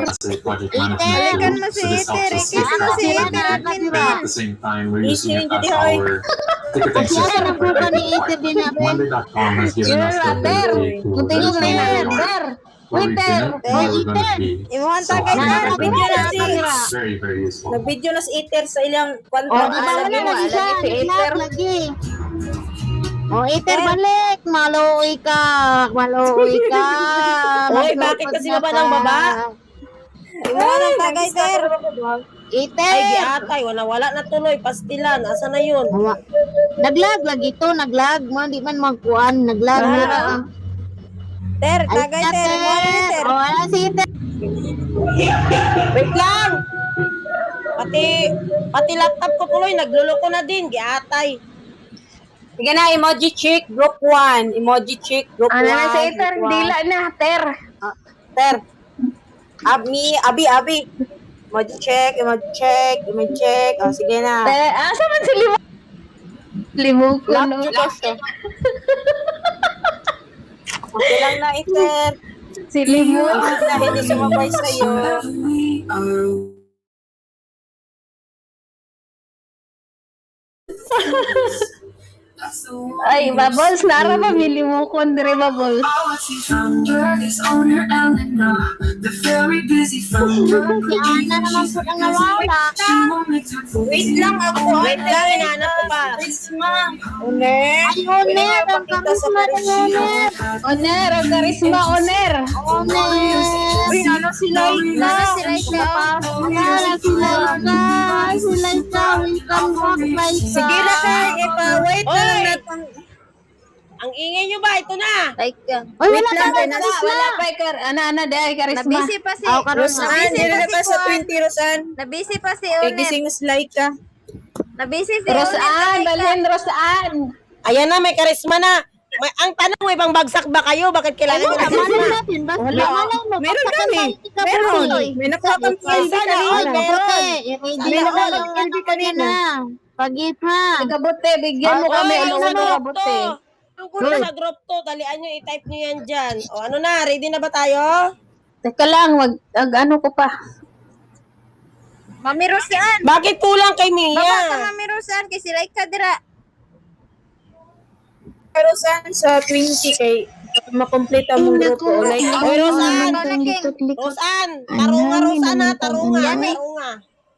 as a project Iter. management Balikan tool. mo si So this Iter. helps us Ikis mo si save Iter at time, but Minmin. at the same time, we're using it as Easy, our ticketing Kaya system lang for ko ni every Iter din na, flight. Monday.com has given us the ability to let us know where we are, where we've been, and where we're going to be. Imuhan So tagay having Iter. that Video na information si is very, very useful. Nag-video na si Iter sa ilang kwanta. di ba wala lagi siya, naglag lagi. Iter balik, maluoy ka. Oy, bakit kasi baba ng baba? Imuhan ang tagay Iter. Iter. Ay, giatay. Wala na tuloy. Pastilan. Asa na yun? Naglag lagi to, naglag. Di man magkuan, naglag na. Ter, tagay Ter. Imuhan ni Ter. Wala si Iter. Wait lang! Pati laptop ko tuloy. Nagluloko na din. Giatay. Sige na, emoji chick, group 1. Emoji chick, group 1. Ano na sa Iter? Dila na, Ter. Ter. Abi. Emoji check. O, sige na. Ter, asa man si Limu? Limu ko, no? Okay lang na, Iter. Si Limu. Na hindi sumabay sa'yo. Ay, Bubbles, nara ba Limu ko, dire Bubbles? Si Ana naman po ang nawala. Wait lang, hinahanap ko pa. Uner. Ay, Oner, ang karisma ng Oner. Oner, ang karisma, Oner. Oner. Uy, ano si Laika? Si Laika. Welcome back, Laika. Sige na kayo, wait lang natin. Ang ingay nyo ba? Ito na. Laika. Ay, wala lang, pa wala karisma. Wala pa, ana, dahil karisma. Nabisi pa si Rosan, hindi na pa sa 20, Rosan. Nabisi pa si Kay Uner. gising si Laika. Nabisi si Rosaan, Uner. dalhin Rosaan. Ayan na, may karisma na. Ang tanong, may ibang bagsak ba kayo? Bakit kailangan nyo na Malay natin. Meron kami. Meron. May nakakampiyansa na. Ay, Meron. kabuti. I-ready na Meron. yung ano kanina. Pagit ha. Kabote, bigyan mo kami. Oy, Ano sa na group kabote? to. Tungkol sa group to, dalian nyo, i-type nyo yan dyan. O ano na, ready na ba tayo? Teka lang, ano ko pa. Mami Rosan. Bakit kulang kay Baba ka Mia? Mami Rosan. Kasi like ka dira. Pero saan sa 20 kay makomplete ang mong grupo. Like, oy, Rosan! Rosan! Tarunga, Rosan ha! Tarunga! Tarunga!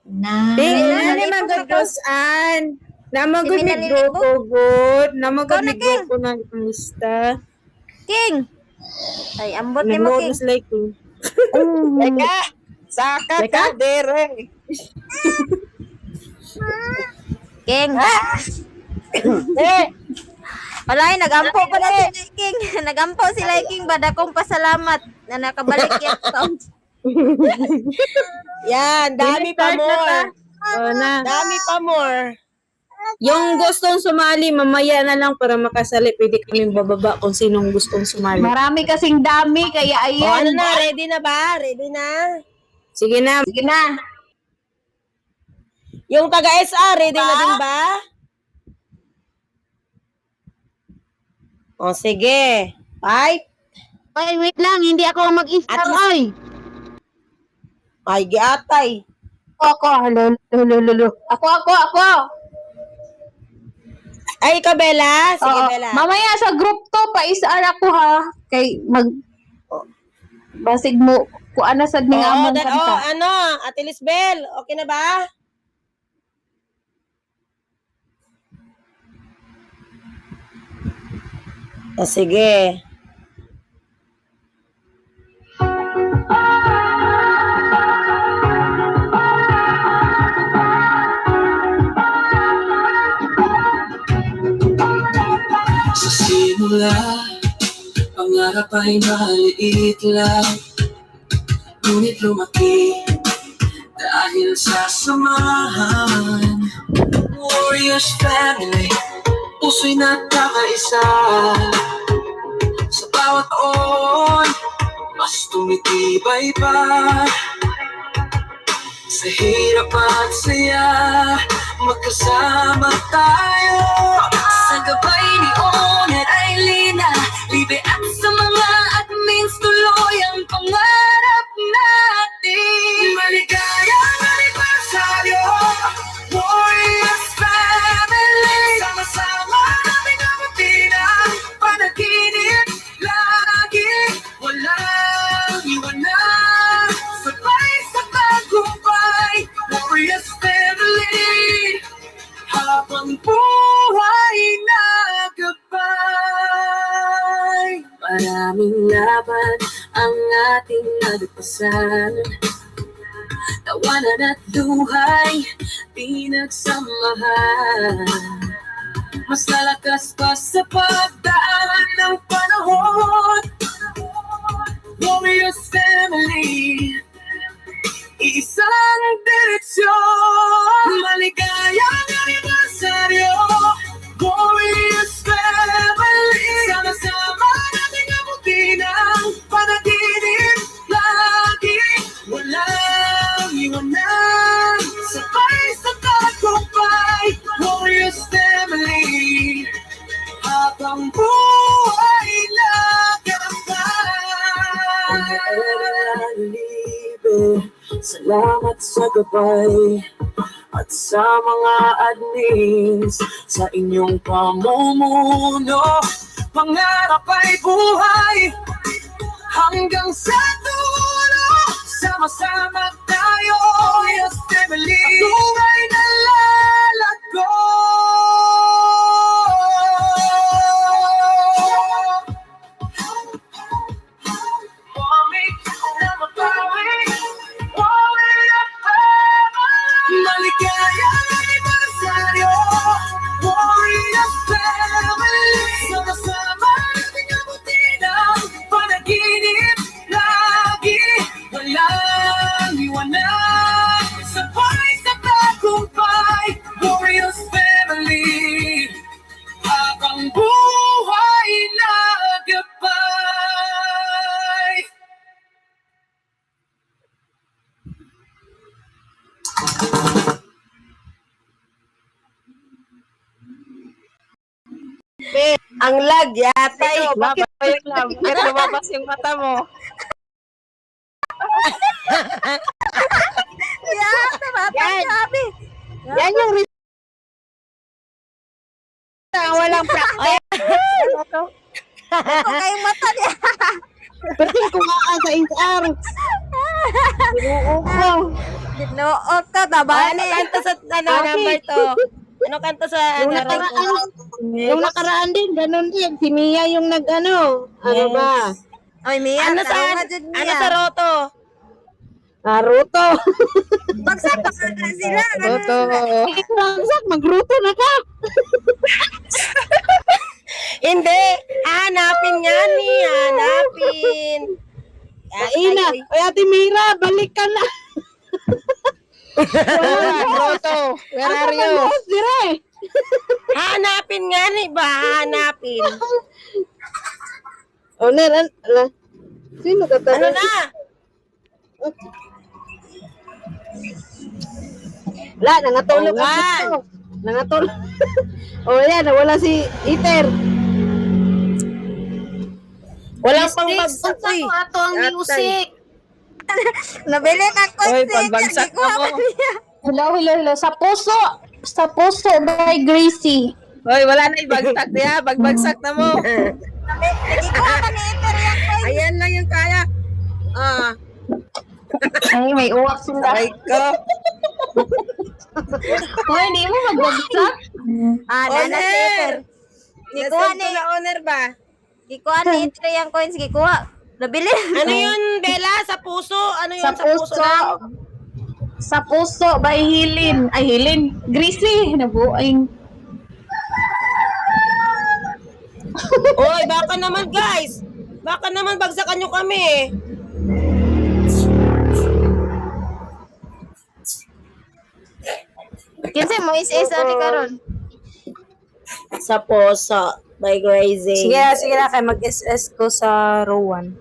Ano man good Rosan! Namagod Si ni Minalili grupo, good. Namagod Ikaw na, ni grupo ng lista. King. Ay, ambot ni mo King. Nag-notice like Teka! Saka ka, dere! King. Eh! Walay, nagampo pala si King. Nagampo sila King. Badakong pasalamat na nakabalik yan. Yan, dami pa more. Dami pa more. Yung gustong sumali, mamaya na lang para makasali. Pwede kaming bababa kung sinong gustong sumali. Marami kasing dami, kaya O, ayan. ano na? Ready na ba? Ready na? Sige na. Sige na. Yung taga-SA, ready na din ba? O, sige. Five. Ay, wait lang. Hindi ako mag-install. Ay. Ay, giatay. Ako. Ay, ikaw, Bella? Sige, Oo. Bella. Mamaya sa group to, paisaan ako ha. Kay basig mo, kung ano sa mga among kanta. Ano? Ate Lisbel, okay na ba? O, sige. Sa simula, pangarap ay maliit lang, ngunit lumaki dahil sa samahan. Warriors family, puso'y nagkakaisa. Sa bawat taon, mas tumitibay pa. Sa hirap at saya, magkasama tayo. Sa gabay ni Oner ay Lina, Libe at sa mga admins, tuloy ang pangarap natin. Tawanan at luhay, pinagsamahan. Mas lalakas pa sa pagdaan ng panahon. Warriors family, isang direksyon. Maligayang anibersaryo, Warriors family. Sama-sama nating abutin ang panaginip lagi. Walang iwanan, sabay sa tagumpay. Warriors family, habang buhay nagkakapay. Salamat sa gabay at sa mga admins sa inyong pamumuno. Pangarap ay buhay hanggang sa dulo. Sama-sama tayo, yes family. Tunay na lalago. Maligayang anibersaryo, Warriors family. Sama-sama nating abutin ang panaginip lagi. Walang iwanan, sabay sa tagumpay. Warriors family, habang buhay nagabay. Ang lag yata eh. Bakit lumabas yung mata mo? Sabi. Yan yung walang practice. Ako kayong mata niya. Perting ko nga sa HR. Ginoo ka, tabani. Ano kanta sa number to? Ano kanta sa Yung nakaraan din, ganun din. Si Mia yung nag-ano. Ano ba? Oy, Mia, ano sa roto? Naruto. Bagsak pa ka sila. Roto. Ramsak, magruto na ka. Hindi. Hanapin nga ni. Hanapin. Ina, oy Ate Mira, balik ka na. Roto. Where are you? Dire. Hanapin nga ni ba? Hanapin. Oner, sino ka Ano na? Wala, nangatulog Awan. ako. Nangatulog. O yan, nawala si Iter. Walang pang bagsak eh. Ato ang music. Nabili na ko. Oy, pagbagsak na mo. Hello. Sa puso by Gracie. Hoy, wala na ibagsak niya. Bagbagsak na mo. Nagikuha ka ni Iter yan ko. Ayan lang yung kaya. Ay, may uwak sila. Ay ko. Hoy, hindi mo magbagsak. Nana si Iter. Gikuha Nasend ni, ko na owner ba? gikuha ni Iter yung coins. Gikuha. Nabili. Ano yun, Bella? Sa puso? Ano yun Sa puso. lang? Sa puso by Hilin. Ay, Hilin. Gracie. Nabuing. Oy, baka naman guys. Baka naman bagsakan nyo kami. Kinsa mo is-isa ni karon. Sa puso by Gracie. Sige na kay mag-SS ko sa Rowan.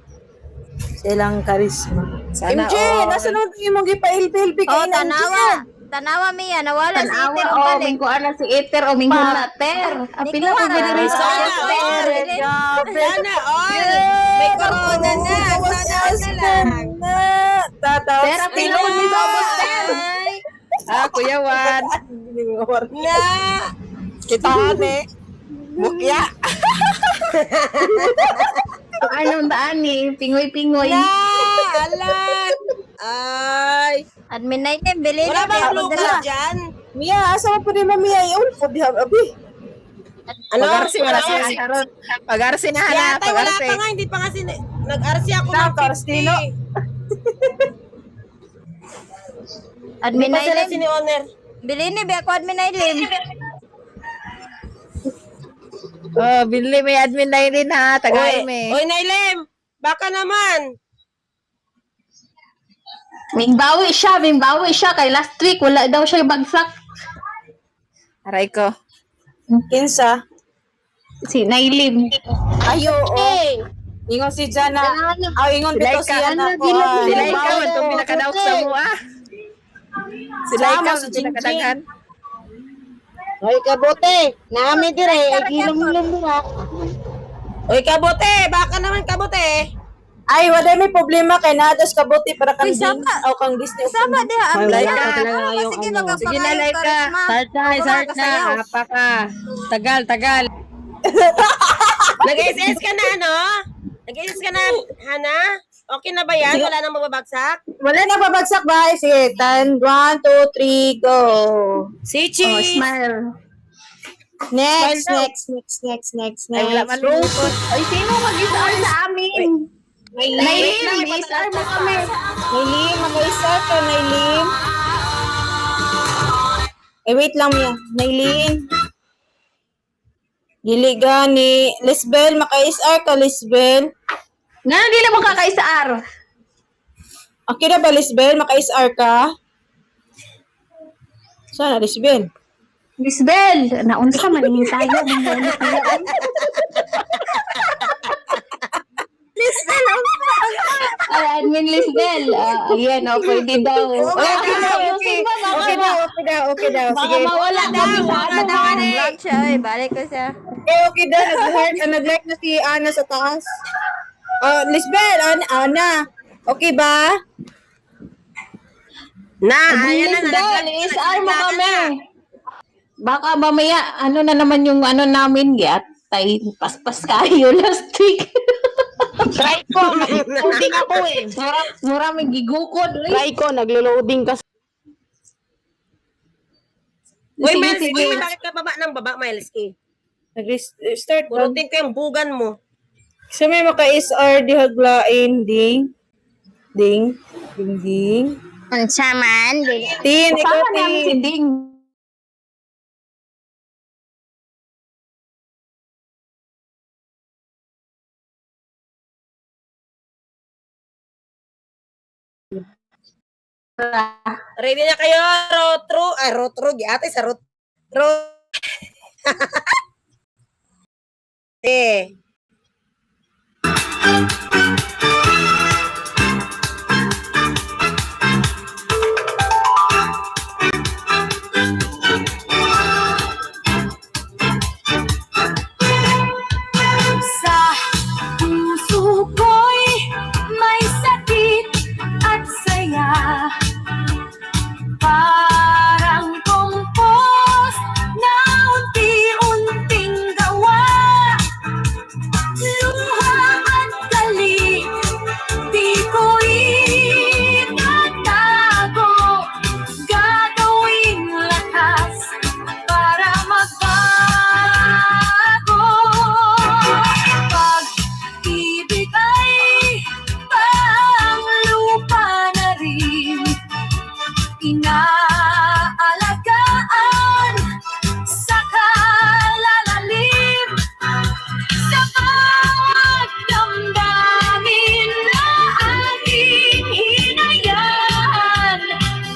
Silang karisma. Sana MJ, nasa nung yung mga ipa-ilbi-ilbi Oh, kayo ng tanawa Mia, nawala si Tanawa. Iter Oh, balik. mingko ana si Iter. O mingko na ter. Apila ko biniri sa Sana Iter. all. Sana all. May corona na. Sana all na lang. Ter, apila ko ni Sobos ter. Kuya Juan. Na. Kita kami. Mukya. Anong daan ni? Pingoy-pingoy. Na. Alat. Ay. Admin na ite, bili Wala na. bang Kaya luka magdala. dyan? Mia, asa mo pa rin Mia? Iyon ko diha abi. Ano? Pag-arsi. Pag-arsi na Yata, wala pa nga. Hindi pa nga nag-arsi ako ng 50. Admin Hindi pa sila Ailim. sini-honor. Bilini ba ako Admin Ailim? Oh, bili may admin na rin ha. Tagal me. Oy, Nailem! Baka naman! Mingbawi siya. Kay last week, wala daw siya bagsak. Aray ko. Kinsa? Si Nailim. Ayo, Ingon si Jana. Ingon Sila dito si Ana ko. Sila ikaw ang itong pinakadaok sa mo ah. Sila Sama ikaw si ang Jingjing. pinakadagan. Hoy, kabote. Nami dire. Ay, gilom-gilom dira. Oy, kabote! Baka naman kabote! Ay, wala may problema kay nadas kabuti para kang Uy, sama. o kang Disney. Sama diha ang Wala biya. ka talaga Ano ba, yung sige, ano. magpapakain Sige na, like ka. ma. Start na, Huwag start ka na. sayaw. Apa ka. Tagal, tagal. Nag-SS ka na, ano? Nag-SS ka na, Hana? Okay na ba yan? Wala nang mababagsak? Wala na babagsak ba? Sige, 10, 1, 2, 3, go. Si Oh, Cheese! smile. Next, Smile daw. next. Ay, wala man lumukot. Ay, sino mag-isar sa amin? Nailim, isar mo kami. Nailim, mag-isar ka, Nailim. Wait lang niya. Nailim. Dili ni Lisbel, maka-isar ka, Lisbel. Nga, hindi na makakaisar. Okay na ba, Lisbel? Maka-isar ka? Sana, Lisbel? Lisbel, naunsa maningin tayo. Lisbel, Ay, admin Lisbel. Ayan, pwede daw. Okay daw. Baka Sige. mawala kami sa ano. vlog siya, oy. Balik ko siya. Okay daw. Nag-like na si Ana sa taas. Lisbel, Ana. Okay ba? Ayan na, Lisbel, isar mo kami. Baka mamaya, ano na naman yung ano namin, tay paspas kayo last week. Try ko. Nag-loading ako eh. Mura may gigukod. Try ko. Naglo-loading ka. Uy, Sige, Miles, sige. bakit ka baba ng baba, Miles? Start ba? Purutin ko yung bugan mo. Sa may maka-SR di haglain. Ding. Ding. Unsaman, Tin, ikaw, Sama namin si Tin. Ding. Ready na kayo, Rotro, giate sa Rotro. Sa puso ko'y may sakit at saya. Parang compost na unti-unting gawa. Luha at galit, di ko itatago. Gagawing lakas para magbago. Pag-ibig ay panglupa na rin, inaalagaan sa kalalalim. Sa bawat damdamin na aking hinayaan,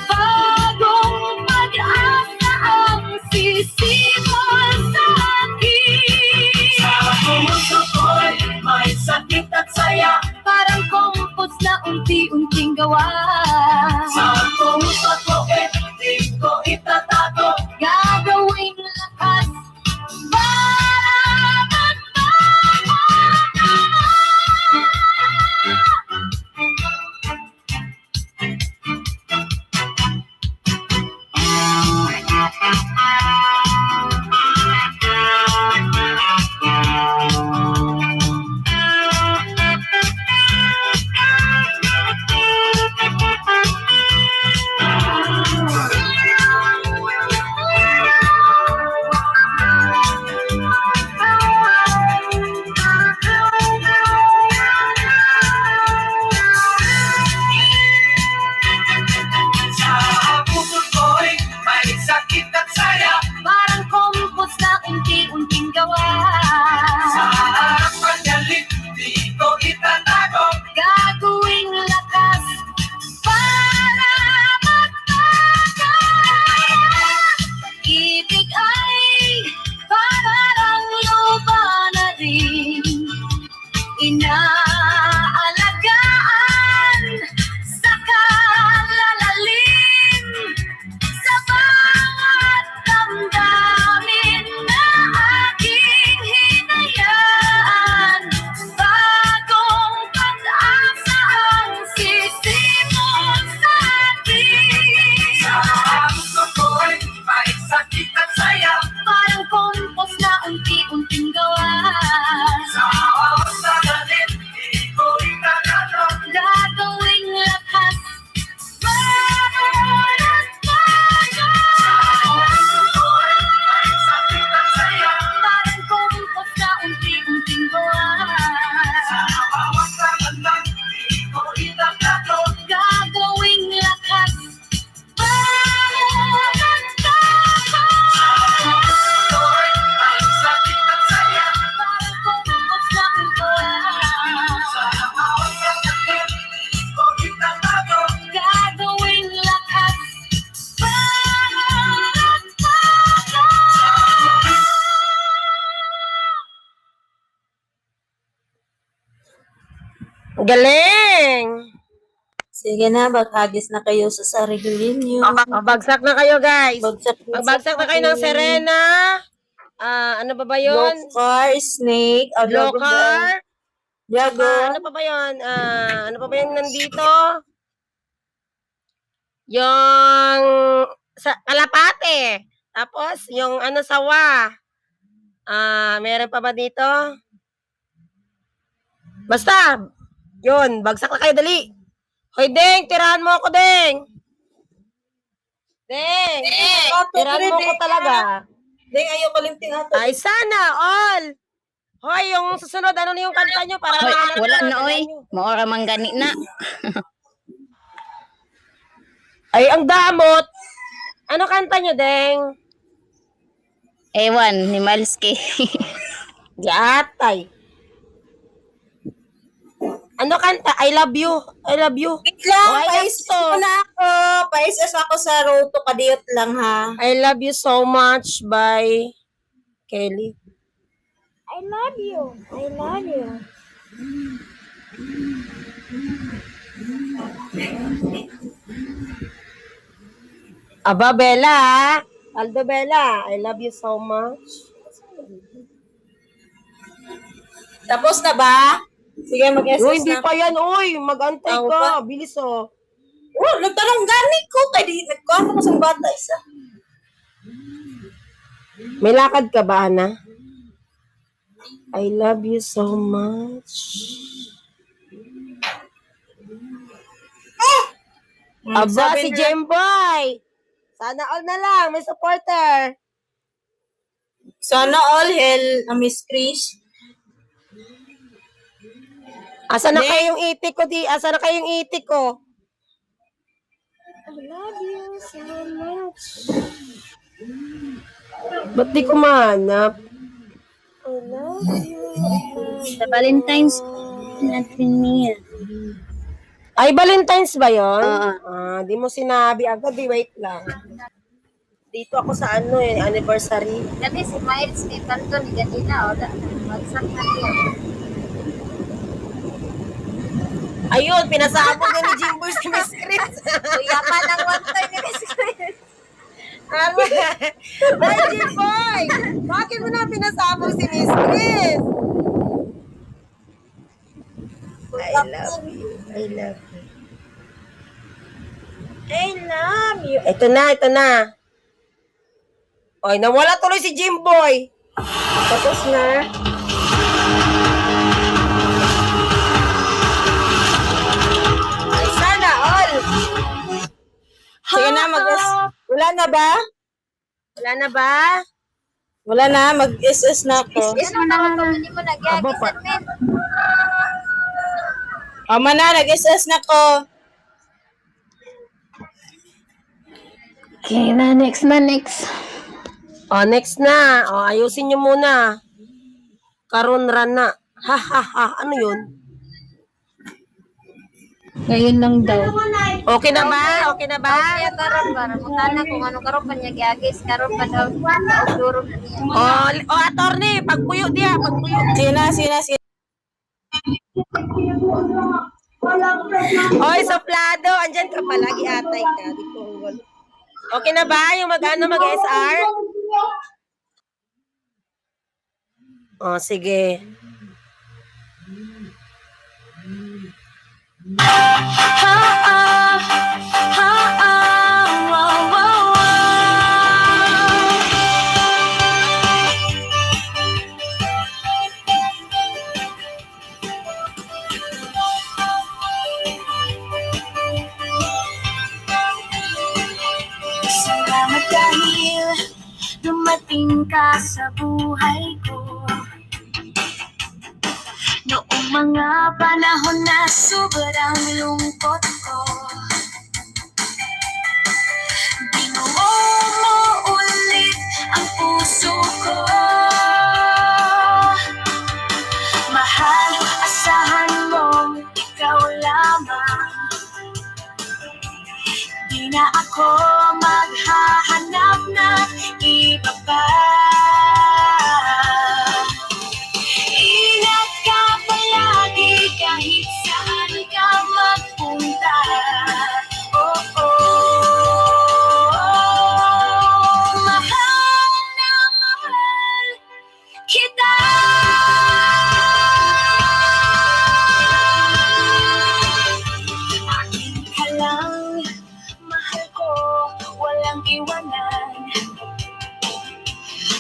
bagong pag-asa ang sisimol sa akin. Sa puso ko'y may sakit at saya, parang compost na unti-unting gawa. Sa puso ko'y di ko itatago, gagawin lakas para magbago. galing! Sige na, maghagis na kayo sa sarili niyo. Bagsak na kayo, guys. Magbagsak na kayo ng sarili. Serena. Ano ba yun? Lokar, snake, Lokar. Dragon. Ano pa ba yun? Ano pa ba yung nandito? Yung kalapate. Tapos, yung sawa. Meron pa ba dito? Basta, yun, bagsak na kayo, dali. Hoy, Deng, tirahan mo ako, Deng. Deng, tirahan mo ako talaga. Deng, ayaw kalimting ato. Ay, sana, all. Hoy, yung susunod, ano na yung kanta nyo? Para Hoy, mahanap wala ko, na, oy. nyo. Maura man gani na. Ay, ang damot. Ano kanta nyo, Deng? Ewan, ni Malski. Yatay. Ano kanta? I love you. I love you. Wait lang, Oh, I love pa-SS you. na ako. Pa-SS ako sa road to kadiyot lang, ha? I love you so much by Kelly. I love you. I love you. Aba, Bella. Aldo Bella, I love you so much. Tapos na ba? Sige, mag-SS Uy, hindi na. pa yan, uy. Mag-antay Ako ka. pa? Bilis, oh. Oh, nagtanong gani ko. Kaya di, nagkuhan ko sa bata isa. May lakad ka ba, Ana? I love you so much. Aba, sabi si na- Jemboy. Sana all na lang. May supporter. Sana all hell, Miss Chris. Asa na kayo yung itik ko, di? Asa na kayo yung itik ko? I love you so much. Ba't di ko mahanap? I love you. Sa Valentine's natin niya. Ay, Valentine's ba yun? Oo. Di mo sinabi agad. Di, wait lang. Dito ako sa anniversary. Dati si Miles may kanto ni ganina. Wala. Bagsak na niya. Ayun, pinasabog na ni Jimboy si Miss Chris. Kuya pa ng one time ni Miss Chris. Ay, Jimboy! Bakit mo na pinasabog si Miss Chris? I love you. I love you. I love you. Ito na, ito na. Oy, nawala tuloy si Jimboy. Tapos na. Ay, sana all. Sige na, wala na ba? Wala na ba? Wala na, mag-SS na ako. Yes, mo na. Hindi mo nag-iagisan, men. Ama na, nag-SS na ko. Okay na, next na, next. Next na. Ayusin nyo muna. Karon ran na. Ha, ha, ha. Ano yun? Ngayon lang daw. Okay na ba? Okay na ba? Kaya karon para mutana kung ano karon pa niya giagis karon pa daw durog na niya. Attorney, pagpuyo diya, pagpuyo. Sige na, sige na, sige. Oy, suplado, andyan ka palagi atay ka. Di ko okay na ba yung mag-SR? Sige. Salamat dahil dumating ka sa buhay ko. Noong mga panahon na sobrang lungkot ko, binuo mo ulit ang puso ko. Mahal, asahan mong ikaw lamang. Di na ako maghahanap ng iba pa. Ingat ka palagi kahit saan iwanan.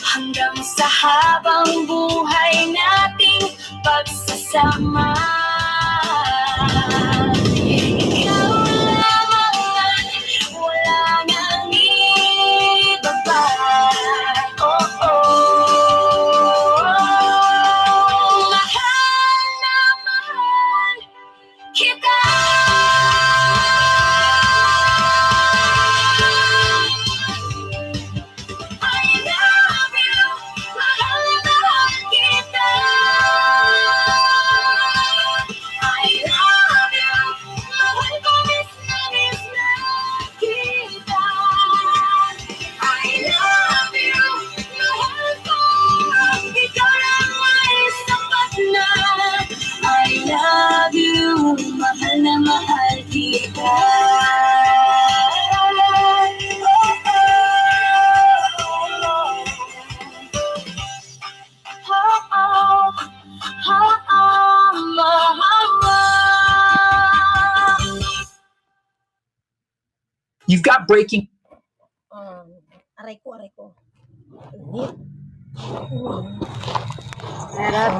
Hanggang sa habang buhay nating pagsasama. Ikaw lamang at wala nang iba pa. Oh, oh. Mahal na mahal kita. I love you, mahal na mahal kita. I love you, mahal ko miss na kita. I love you, mahal ko, ikaw lang ay sapat na. I love you, mahal na mahal kita. You've got breaking. Aray ko.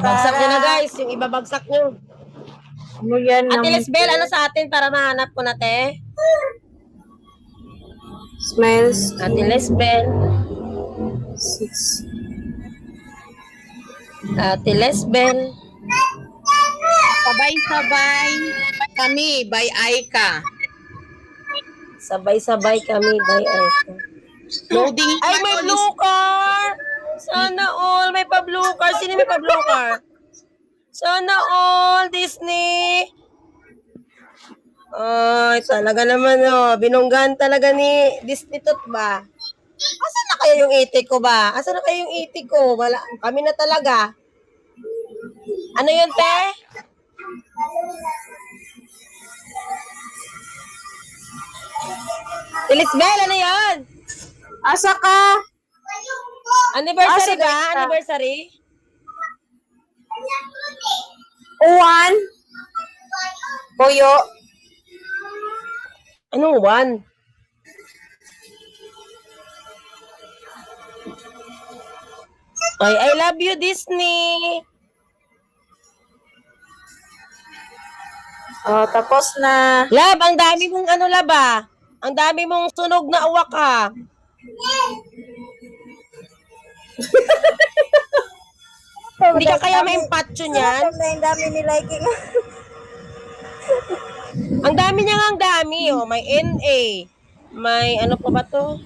Bagsak nyo na guys, yung ibabagsak nyo. Ano yan? Ate Lisbel, ano sa atin para mahanap ko na te? Smiles. Ate Lisbel. 6. Ate Lisbel. Sabay-sabay kami by Aika. Sabay-sabay kami by Aika. Loading Ay, may blue car! Sana all, may pa-blue car. Sino may pa-blue car? Sana all, Disney! Ay, talaga naman, oh. Binunggan talaga ni Disney Tot ba? Asan na kayo yung itik ko ba? Asan na kayo yung itik ko? Wala, kami na talaga. Ano yun, te? Lisbel, ano yun? Asa ka? Anniversary Asa ba? ka? Anniversary? Uwan? Boyo? Anong one? Ay, I love you, Disney. Oh, tapos na. Love, ang dami mong ano, love, ah. Ang dami mong sunog na uwak, ha. Hindi ka kaya ma-impatcho niyan? Ang dami ni liking. Ang dami niya nga, ang dami, oh. May NA. May ano pa ba to?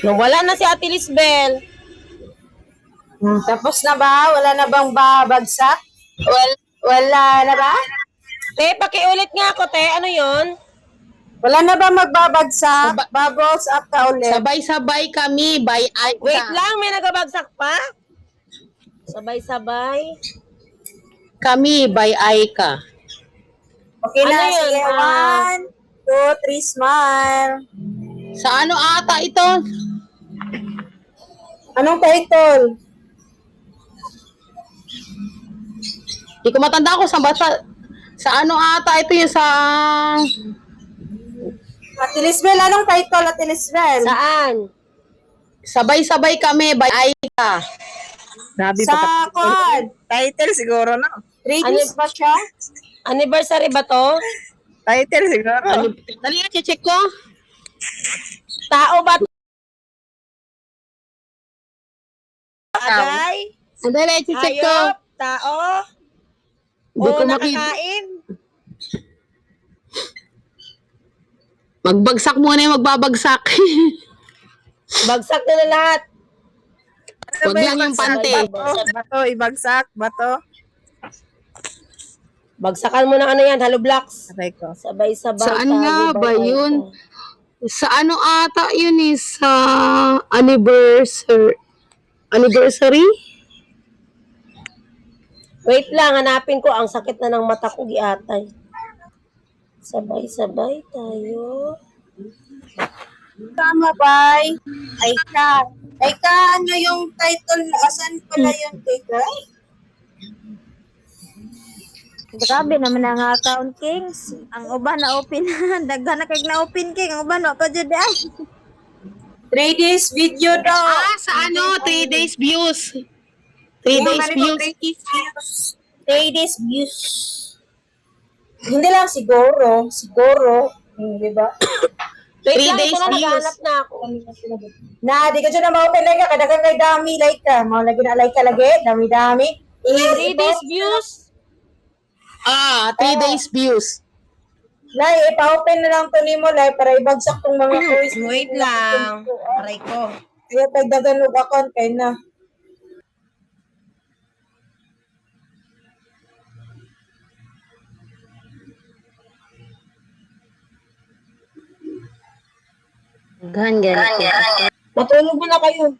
Wala na si Ate Lisbel. Tapos na ba? Wala na bang babagsak? Wala na ba? Te, pakiulit nga ako, te. Ano yon? Wala na ba magbabagsak? Bubbles up ka ulit. Sabay-sabay kami by Aika. Wait lang, may nagabagsak pa? Sabay-sabay. Kami by Aika. Okay na, Ano yun? sige. 1, 2, 3, smile. Sa ano ata ito? Anong title? Hindi ko matanda ko sa bata. Sa ano ata ito yung sa... Ate Lisbel, anong title, Ate Lisbel? Saan? Sabay-sabay kami by Aika. Grabe Sa kod. Title siguro na. 3 days ba siya? Anniversary ba to? Title siguro. Dali na, check ko. Tao ba to? Agay? Dali, check ko. Hayop? Tao? Hindi ko O makita. nakakain? Magbagsak muna yung magbabagsak. Bagsak na lahat. Huwag lang yung pante. Bato, ibagsak. Bato. Bagsakan mo na ano yan, Halo Blocks. Aray ko. Sabay-sabay. Saan tayo, nga ba bye-bye. yun? Sa ano ata yun eh, sa anniversary? Wait lang, hanapin ko. Ang sakit na ng mata ko, giatay. Sabay-sabay tayo. Tama, bye. Aika. Teka, ano yung title? Asan pala yung teka? Grabe naman ang account, Kings. Ang uban na open. Daghan na kay na open, King. Ang uban na pa jud ay. 3 days video daw. Sa ano, 3 days views. 3 days views. 3 days views. Hindi lang siguro. Di ba? 3 Wait lang, days ito na, views. naghahanap na ako. Di ka dyan na ma-open like ka. Kadagan kay dami like ka. Mga lagi na like ka lagi. Dami-dami. 3 days views. 3 days views. Lai, ipa-open na lang to ni mo, Lai, para ibagsak tong mga quiz. Wait lang. Aray ko. Kaya pagdagan og account kay na. Ganyan. Matulog mo na kayo.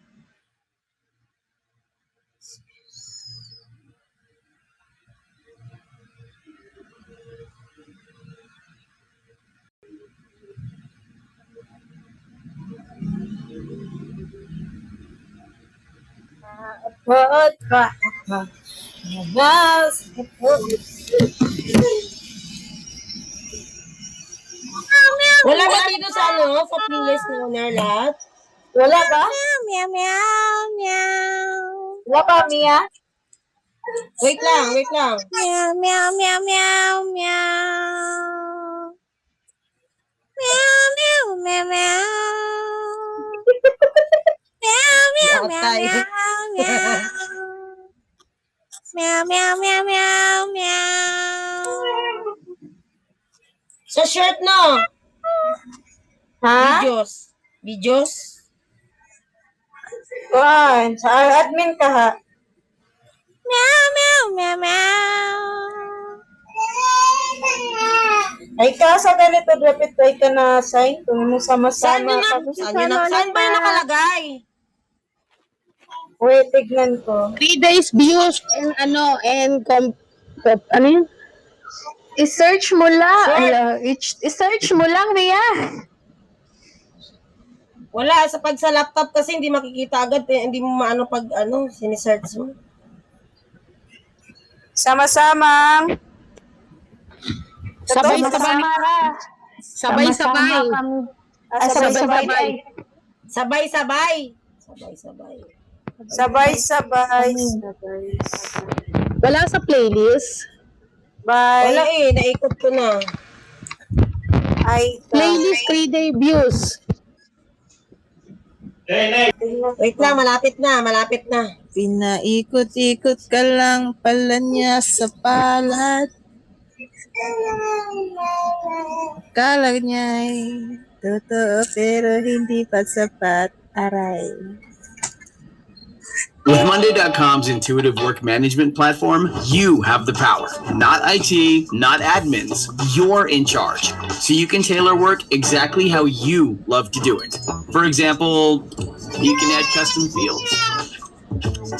Wala ba dito sa ano? Sa playlist ni Nerlat? Wala ba? Meow, meow, meow. Wala ba, Mia? Wait lang. Meow, meow, meow, meow, meow. Meow, meow, meow, meow. Meow, meow, meow, meow, meow. Meow, meow, meow, meow, meow. Sa shirt no? Ha? Videos? Kuan, sa admin ka ha. Meow, meow, meow, meow. Ay ka sa ganito, dapat ay ka na sign kung mo sama-sama. Saan ba yung nakalagay? Wait, tignan ko. 3 days views and ano yun? I-search mo lang. I-search mo lang, Mia. Wala, sa laptop kasi hindi makikita agad. Hindi mo maano pag sinisearch mo. Sama-samang. Sabay-sabay. Sabay-sabay. Sabay-sabay. Sabay-sabay. Wala sa playlist. Bye. Wala naikot ko na. Ay, Playlist 3-day views. Wait lang, malapit na. Pinaikot-ikot ka lang pala niya sa palad. Kala niya'y totoo pero hindi pa sapat. Aray. With Monday.com's intuitive work management platform, you have the power. Not IT, not admins. You're in charge. So you can tailor work exactly how you love to do it. For example, you can add custom fields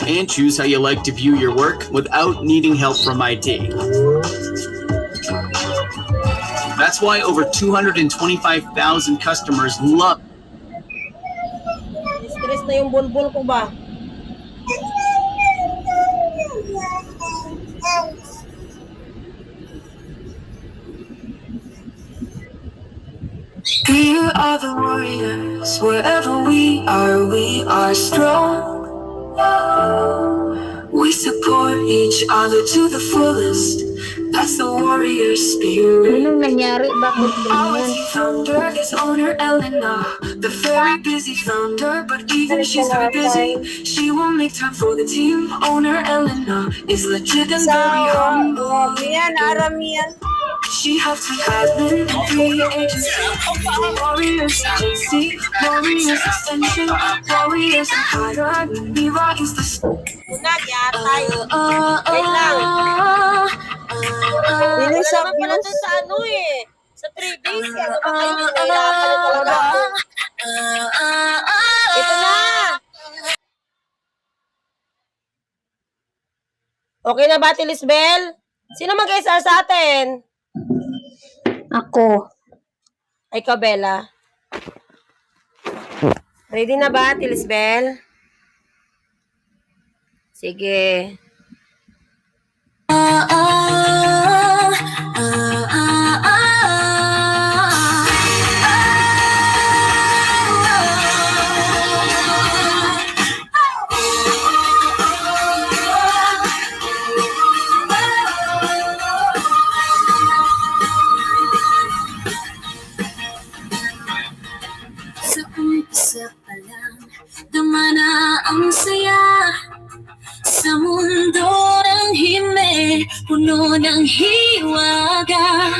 and choose how you like to view your work without needing help from IT. That's why over 225,000 customers love. Stress na yung bulbul ko ba? We are the warriors. Wherever we are strong. We support each other to the fullest. That's the warrior spirit. Anong nangyari? Bakit Our ganyan? founder is owner Elena, the very busy founder, but even if she's very busy, she will make time for the team. Owner Elena is legit and very humble. Mian, Aramian. She has 2 admin and 3 agency. Warriors agency, Warriors extension, Warriors empire. Mira is the Unag, yatay. Wait lang. Bilis Wala ang naman pala views. dun sa sa 3 days. Ano ba kayo? Nahihirapan na talaga ako. Ito na. Okay na ba, Tilisbel? Sino mag-SR sa atin? Ako. Ay, ikaw, Bella. Ready na ba, Tilisbel? Sige. Sa umpisa pa lang, dumana ang saya. Sa mundo ng hime, puno ng hiwaga.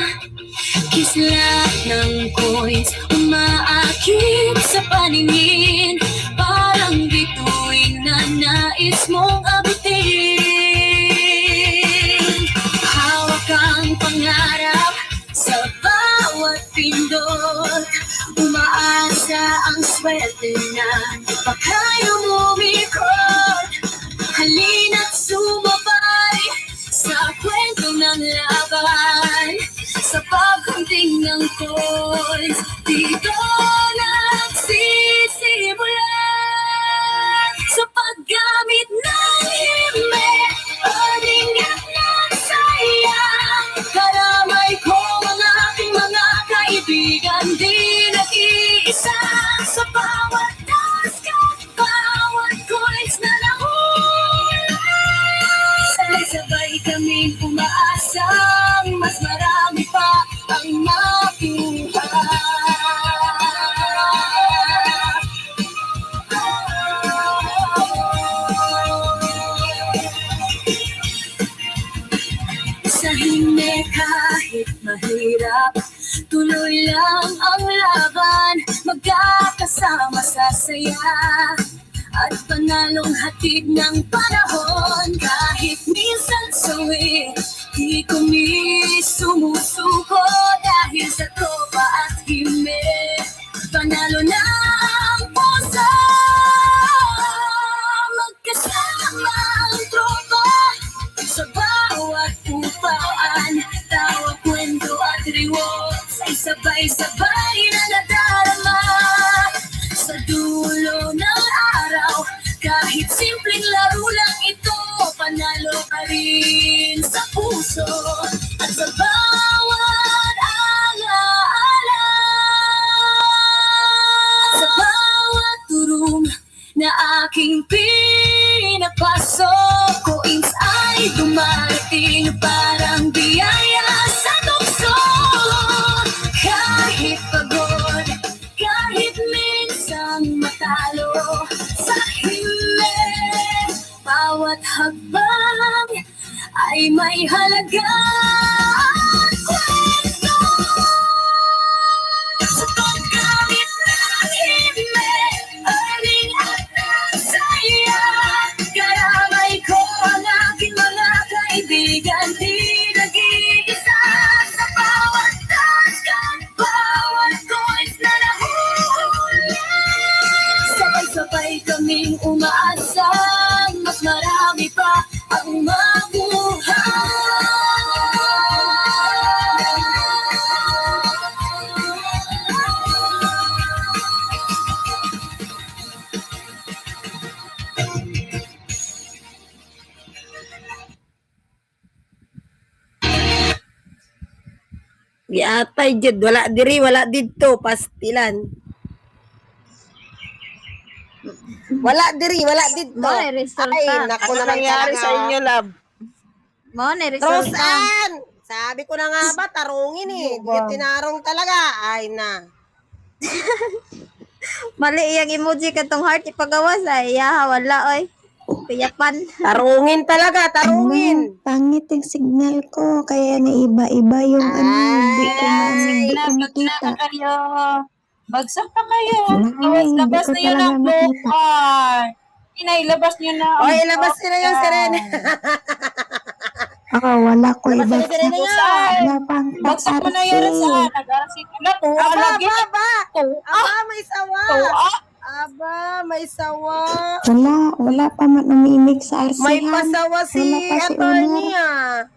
Kislap ng coins, umaakit sa paningin. Parang bituin na nais mong abutin. Hawak ang pangarap sa bawat pindot. Umaasa ang swerte na baka umikot. Halina't sumabay sa kwento ng laban. Sa paghunting ng coins, dito nagsisimulan. Sa paggamit ng hime, earning at nagsayang. Karamay ko ang aking mga kaibigan, di nag-iisa. Sa bawat task at bawat coins na nahuli, sabay-sabay kaming umaasang mas marami pa ang makuha. Sa hime kahit mahirap, tuloy lang ang laban. Magkakasama sa saya at panalong hatid ng panahon. Kahit minsan sawi, di kami sumusuko. Dahil sa tropa at hime, panalo na ang puso. Magkasama ang tropa sa bawat upaan. Tawa, kwento at rewards ay sabay-sabay na nadarama. Sa dulo ng araw, kahit simpleng laro lang ito, panalo ka rin sa puso at sa bawat alaala. Sa bawat turong na aking pinapasok, coins ay dumarating parang biyaya sa tukso. Kahit pagod, kahit minsang matalo, sa hime, bawat hakbang ay may halaga. Kwento sa paggamit ng hime, earning at nagsaya. Karamay ko ang aking mga kaibigan, di nag-iisa. Sa bawat task at bawat coins na nahuli, sabay-sabay kaming umaasang mas marami pa ang mabuhay. Giatay jud, wala diri, wala didto, pastilan. Wala diri, wala didto. Mo na resulta. Ay, naku Ano naman nangyari talaga. sa inyo, love? Mo na resulta. Rosan! Sabi ko na nga ba, tarungin eh. Di tinarong talaga. Ay na. Mali iyang emoji katong heart ipagawa sa iya, wala oy. Piyapan. Tarungin talaga, tarungin. Pangit yung signal ko, kaya naiba-iba yung hindi ko makita. kayo. Bagsak pa kayo. Ay, Labas hindi ko na yun talaga ang makita. bukar. Inay, labas nyo na. ang Oy, labas nila yung bukar. sirene. Ako, wala ko Labas iba. nila yung sirene niya. Wala pang Bagsak mo na yun saan. Nag-arasik na to. Aba, Alagin. aba, aba. Aba, may sawa. Tuwa. Aba, may sawa. Wala pa man umimig sa arsihan. May pasawa si Wala pa si attorney Umar.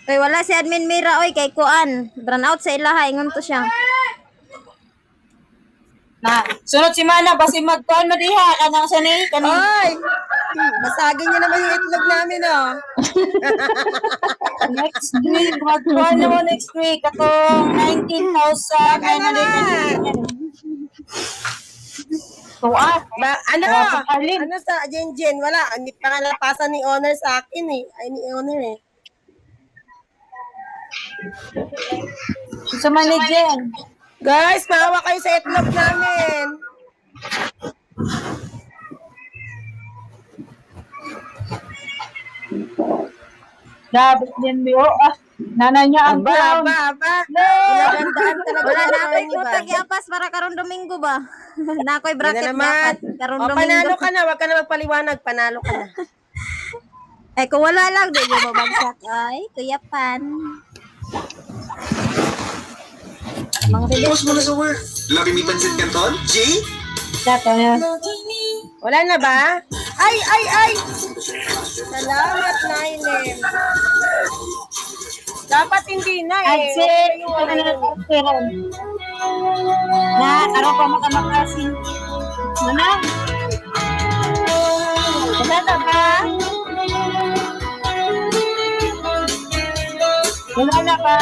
Oy, wala si Admin Mira oy kay kuan. Run out sa ilaha ingon to siya. Na, sunod si Mana, basi magkuhan madiha, kanang sanay, kanang... Oy! Basagin niyo naman yung itlog namin, oh. Next week, magkuhan naman next week, atong 19,000. Baka naman. Ano sa Jen? Wala, hindi pa nga napasan ni Honor sa akin eh. Ay, ni Honor eh. Sa manager. Guys, maawa kayo sa itlog namin. Dapat din mo. Nana niya ang Aba. Pinagandaan talaga. Wala na ako'y ni ba? kutag yapas para karon Domingo ba? Na ako'y Yan bracket na naman. dapat karon O, panalo Domingo. ka na. Huwag ka na magpaliwanag. Panalo ka na. Eh kung wala lang, di mo babagsak. Ay, kuyapan. Post mo na sa work. Lagi may pansit canton? G? Wala na ba? Ay! Salamat, Nailem. Dapat hindi na eh. Adsit, na, araw pa makamakasing. Mana? Wala na ba? Wala na ba?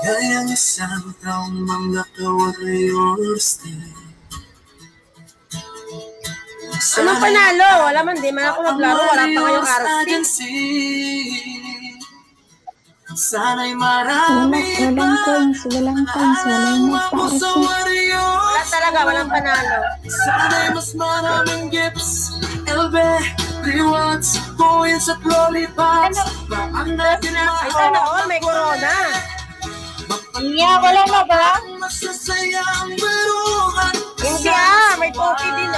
Gayang isang taong mga ka-warriors din. Anong panalo? Wala man, di man ako maglaro. Wala pa kayong RC. Sana'y marami Walang coins, Wala talaga, walang panalo. Sana'y mas maraming gifts, elbe, rewards, coins at lollipops. Baan natin Ay, sana all, may corona. Iya, wala na ba? masasaya ang barungan. Hindi may poki din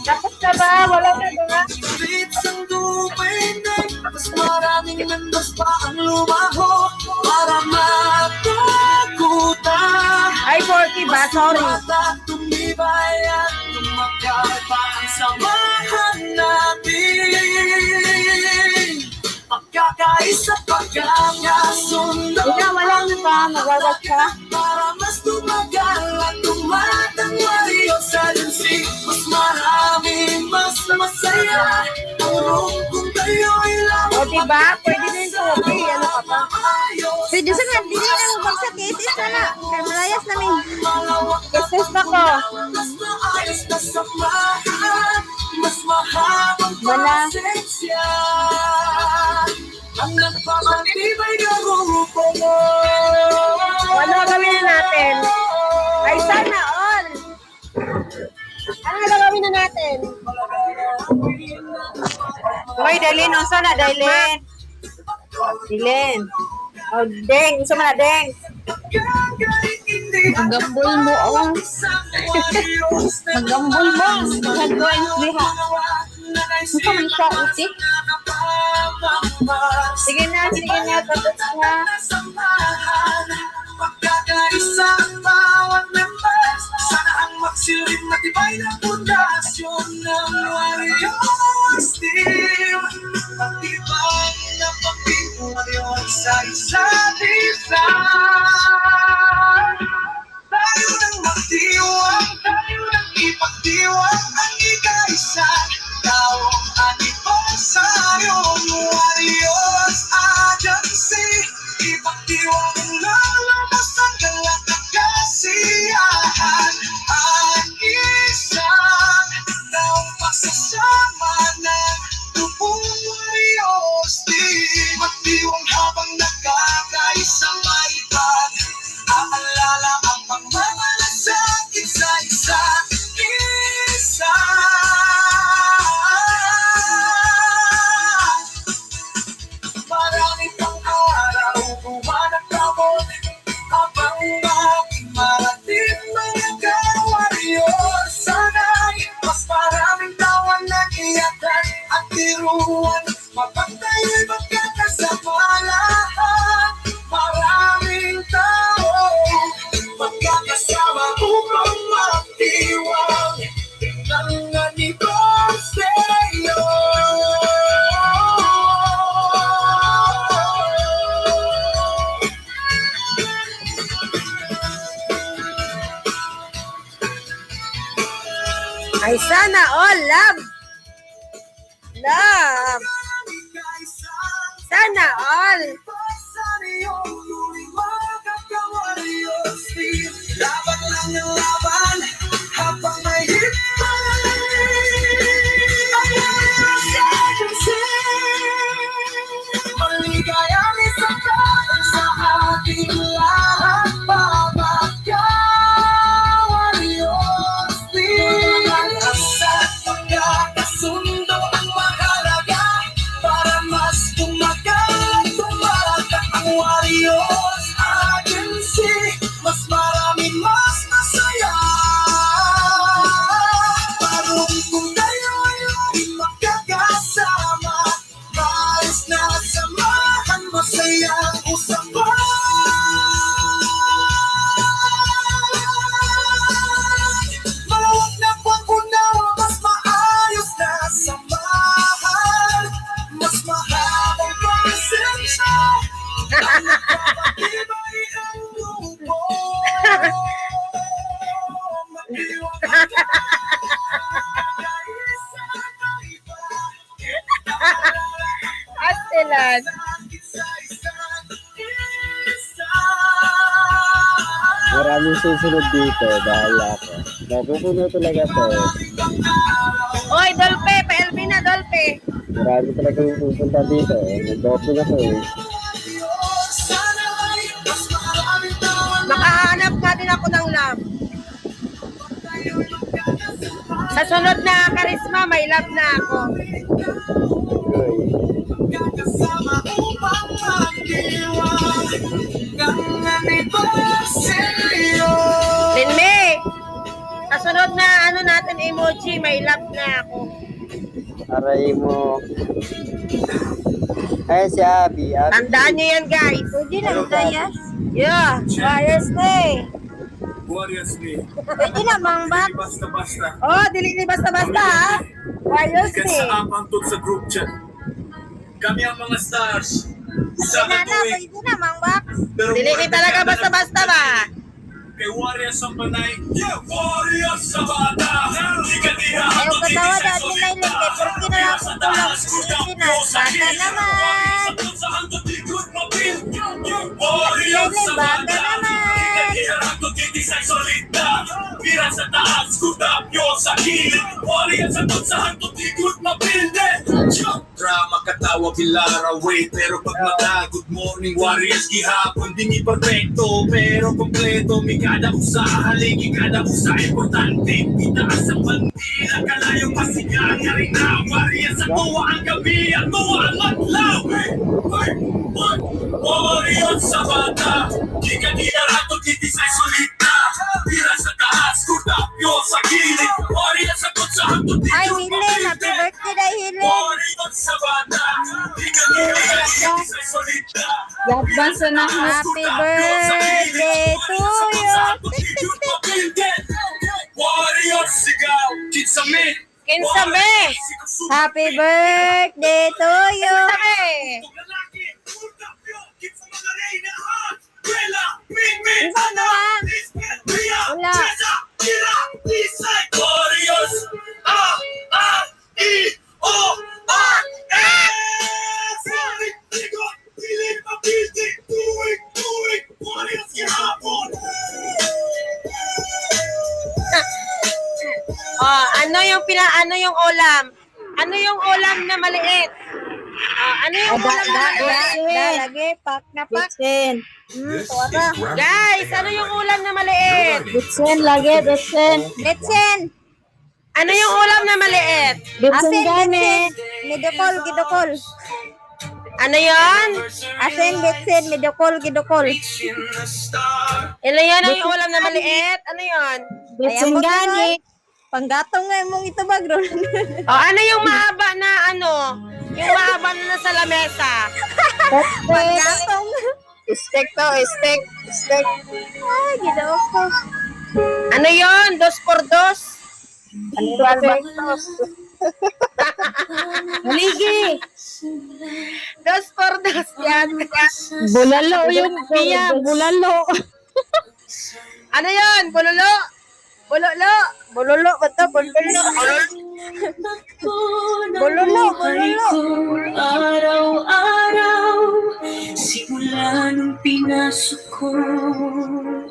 Dapat na ba? Wala na ba? Streets ang dumaynay, mas maraming members pa ang lumaho para matagutan. Ay, Porky ba? Sorry. Tumibay at tumakay pa ang samahan natin. Pagkakaisa, pagkakasundo. Ikaw, wala na ba? Magwawag ka? Para mas tumagal at tumatang wariyo sa lunsi. Mas marami, mas masaya. Ang room kung tayo'y lang. O, diba? Pwede din poki. Ano ka pa? Pero Diyos nga, di na mo bagsak. Isis na na. Kaya malayas namin. Isis na ko. Mas maayos na samahan. Mas mahabang Wala. pasensya. Ang nagpapatibay na grupo mo. Ano gawin na natin? Ay, sana all. Ano gagawin na natin? Hoy, Dailin, unsa na, Dailin? Dailin. Oh, Deng, unsa man na, Deng? Magambol mo, oh. Magambol mo. Magandang liha. Gusto man siya, uti. Sige na, tapos na. Pagkakaisa ang bawat members. Sana ang magsilbing matibay na pundasyon ng Warriors Team. Matibay na pagpipuryon sa isa't isa. Tayo nang magdiwang, tayo nang ipagdiwang ang ika-isa. Taong anibersaryo, Warriors Agency. Ipagdiwang ang lalabas ang galak at kasiyahan. Ang isang taong pagsasama ng tupong Warriors Team. Magdiwang habang nagkakaisang maibag. Aalala ang pagmamalasakit sa isa't isa. Marami pang araw, buwan at taon, habang aking marating mga ka-warrior. Sana'y mas maraming tawan na iyakan at tiruan. Mapagtayo'y magkakasama lahat. Maraming tao magkakasama upang magdiwang. Ay, sana all love. Love. Sana all. Laban lang ang laban habang may hintay. Maligayang isang taon sa ating lahat. Pabagya, Warriors Team. At pagkakasundo ang mahalaga para mas tumagal at tumatak ang Warriors Agency. Mas marami, mas masaya. Parang kung tayo ay laging magkakasama, maayos na samahan, masayang usapan. Malawak na pag-unawa, mas maayos na samahan, mas mahabang pasensya. Ang nagpapatibay ang grupo. Mag-iwag ka, kaisa na iba. Astilan. Maraming susunod dito, bahala ko. Napupuno talaga to. Oy, Dolpe, pa-LB na, Dolpe. Marami talaga yung pupunta dito. Nag-dopo na to eh. Makahanap nga din ako ng love. Sa sunod na karisma, may love na ako. Kasama upang mag-iwan ng anibersaryo. Linme, sa sunod na ano natin emoji, may love na ako. Aray mo. Ay, si Abby. Tandaan nyo yan, guys. Pwede na, Dayas. Yeah, Warriors Day. Warriors Day. Pwede na, Mang Bak. Basta-basta. Oh, dili basta-basta, ha? Warriors Ikat Day. sa apangtod sa group chat. Kami ang mga stars. Pwede na, pwede na, Mang Bak. Dili talaga basta-basta ba? Kay Warriors ang panay. Yeah, Warriors sa bata. Ayaw katawa dati na ilan kay Porky na lang kung kulang. Pwede na, bata naman. Ilan, bata naman. Pira sa taas, skutap yun sa kilid. Warriors sa tutsahan, tutikot mapilde. Drama katawa bilaraway. Pero pag mata, good morning Warriors. Gihapon, di ni perfecto. Pero kompleto, may kada usa. Haligi kada usa, importante. Itaas ang bandila, kalayong pasigang. Nga rin na, Warriors sa tuwa ang gabi. At tuwa ang matlaw. Warriors sa bata. Di ka nilarato, titisay sulit na. Pira sa taas, skutap yun sa kilid. Warriors sa tutsahan, tutikot Ay, Hilen, happy birthday na Hilen. Warriors sa bata. Di ka nilarato, titisay sulit na. Advance na. Happy birthday to you. Warriors sigaw, kinsame. Kinsame. Happy birthday to you. Kinsame. Isa na lang. Wala. Warriors, A-R-E-O-R-S. Ligot, piling, mapildi, tuwing, Warriors gihapon. Oh, ano yung ulam? Ano yung ulam na maliit? Ano yung ulam na maliit? Lagi, pak na pak. Bitsin. Guys, ano yung ulam na maliit? Bitsin lagi, bitsin. Betsen. Ano yung ulam na maliit? Bitsin Asin, gani. betsen. Midokol, gidokol. Ano yon? Asin, betsen, midokol, gidokol. Ano yan ang ulam na maliit? Ano yon? Bitsin gani. Panggatong nga mong ito ba, Gron? Oh, ano yung mahaba na ano? Yung mahaba na nasa lamesa? Panggatong. Steak to, steak. Steak. Ay, gidoko. Ano yon? 2x2? Ano ba ito? Haligi. 2x2 yan. Bulalo yung piya. Bulalo. Ano yon? Bulalo? Bulolo. Bulolo ba to? Bulolo. Bulolo. Araw-araw, simula nung pinasok ko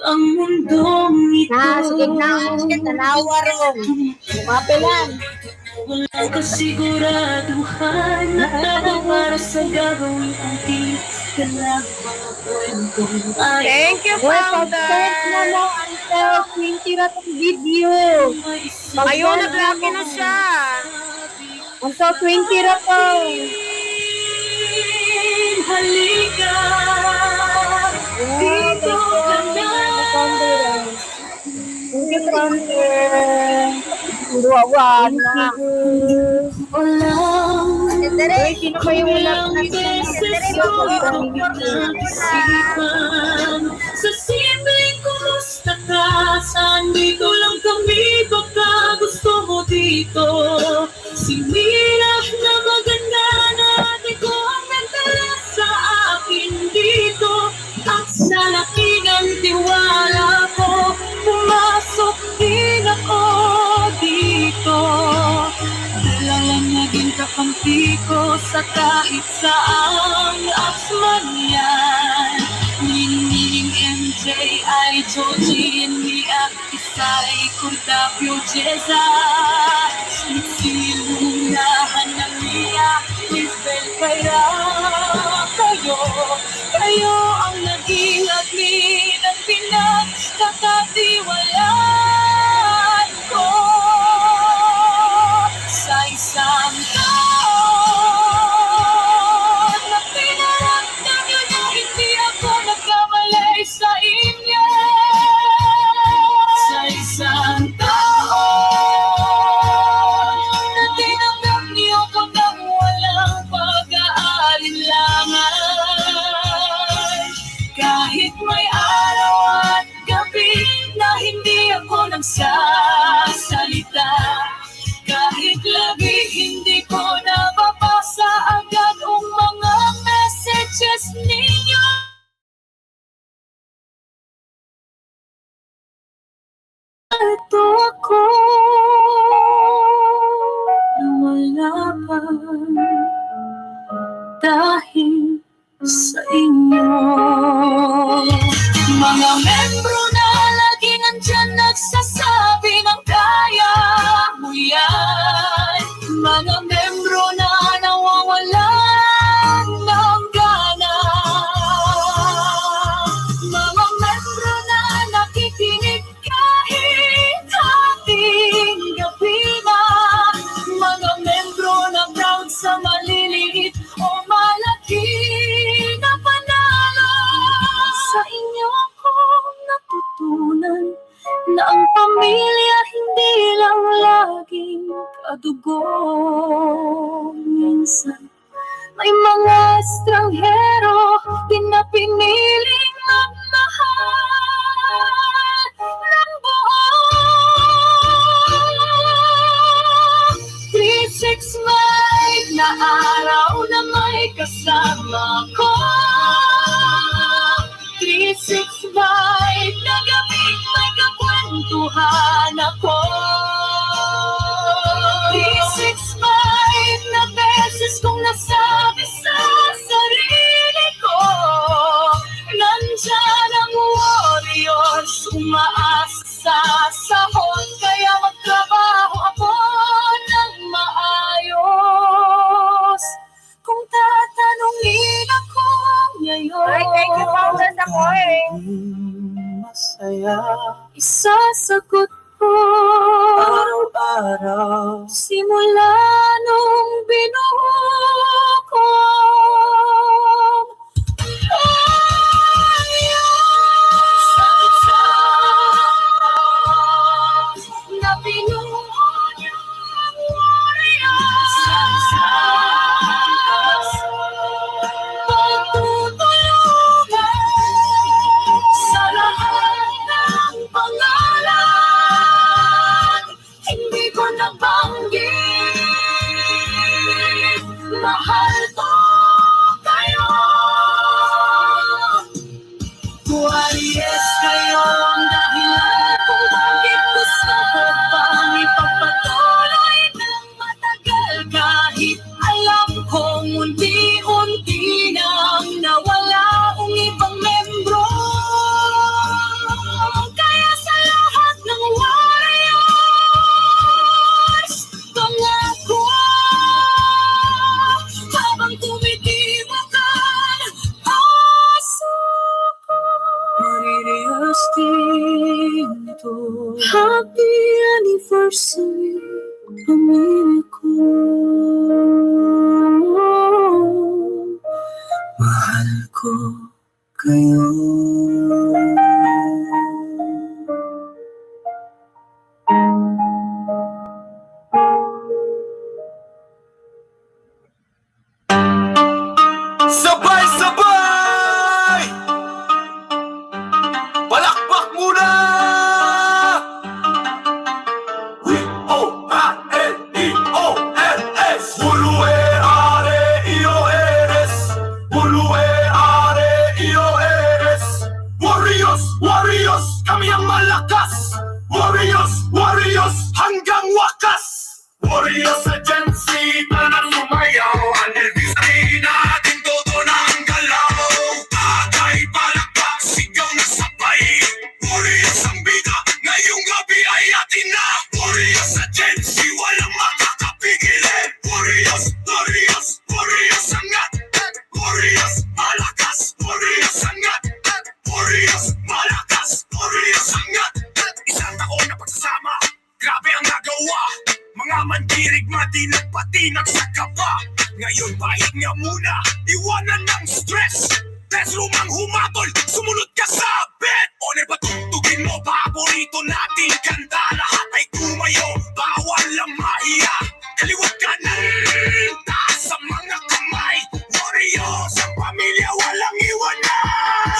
ang mundong ito. Sige na, tanawar mo. Mapilan. Walang kasiguraduhan na tayo para sa gagawin ating kalab mga kwentong ay. Thank you, Pag-start na Founder. mo until 20 na itong video. Ayun, naglaki na siya. Until 20 na to. Halika, dito ka na. Thank you, Founder. Buwawan na. Walang Sino ba yung wala beses ko isipan sa simpleng kumusta ka, saan dito lang kami, baka gusto mo dito. Sinirap na maganda natin ko ang nagdala sa akin dito, at sa laki ng tiwala ko, pumasok din ako dito. Talagang naging kakampi ko sa kahit saang apps man yan. Nining MJ, ay Joji, Mia, Isay, Cordapio, Jeza, Siluna, Hanamia, Isbel, kaya kayo ang naging admin ng pinagkakatiwalaan ko. Sa isang taon na pinaramdam nyo na hindi ako nagkamali sa inyo. Sa isang taon na tinanggap niyo ko nang walang pag-aalinlangan. Kahit may araw at gabi na hindi ako nagsasalita, kahit labi hindi ko nababasa agad ang mga messages ninyo. Ito ako na wala pa dahil sa inyo. Mga membro na lagi nandyan nagsasabi ng kaya mo yan. Mga membro na nawawalan ng gana. Mga membro na nakikinig kahit ating gabi na. Mga membro na proud sa maliliit o malaki na panalo. Sa inyo ko natutunan na ang pamilya hindi lang laging kadugo. Minsan may mga estranghero din na piniling magmahal ng buo. 365 na araw na may kasama ko. 365 na gabing may kakwentuhan ako. 365 na beses kong nasabi sa sarili ko, nandyan ang warriors, umaasa sa sahod, kaya magtrabaho ako ng maayos. Kung tatanungin ako ngayon, Ay, thank you, Founder, sa coin. masaya, isasagot ko araw-araw simula nung binuo ko na binuo niyang warriors. Pagtutulungan sa lahat ng pangalan, hindi ko nabanggit, mahal to. Happy anniversary, pamilya ko. Mahal ko kayo. Sabay-sabay! Palakpak muna! W-O-A-L-E-O-L-S Ulueare-io-eres Ulueare-io-eres Warriors, warriors, kami ang malakas Warriors, warriors, hanggang wakas Warriors Agency, tanang sumayaw Anniversary natin, todo na ang galaw Tagay, palakpak, sigaw na sabay Warriors ang bida, ngayong gabi ay atin na Warriors Agency, walang makakapigil Warriors, warriors, warriors angat Warriors, malakas, warriors angat Warriors, malakas, warriors angat Isang taon na pagsasama, grabe ang nagawa Mga mandirigma di nagpatinag sa kaba Ngayon pahinga muna, iwanan ng stress Test room ang humatol, sumunod ka sa bed One ba tugtugin mo, paborito nating kanta Lahat ay tumayo, bawal lang mahiya Kaliwat ka na, taas sa mga kamay Warriors, ang pamilya walang iwanan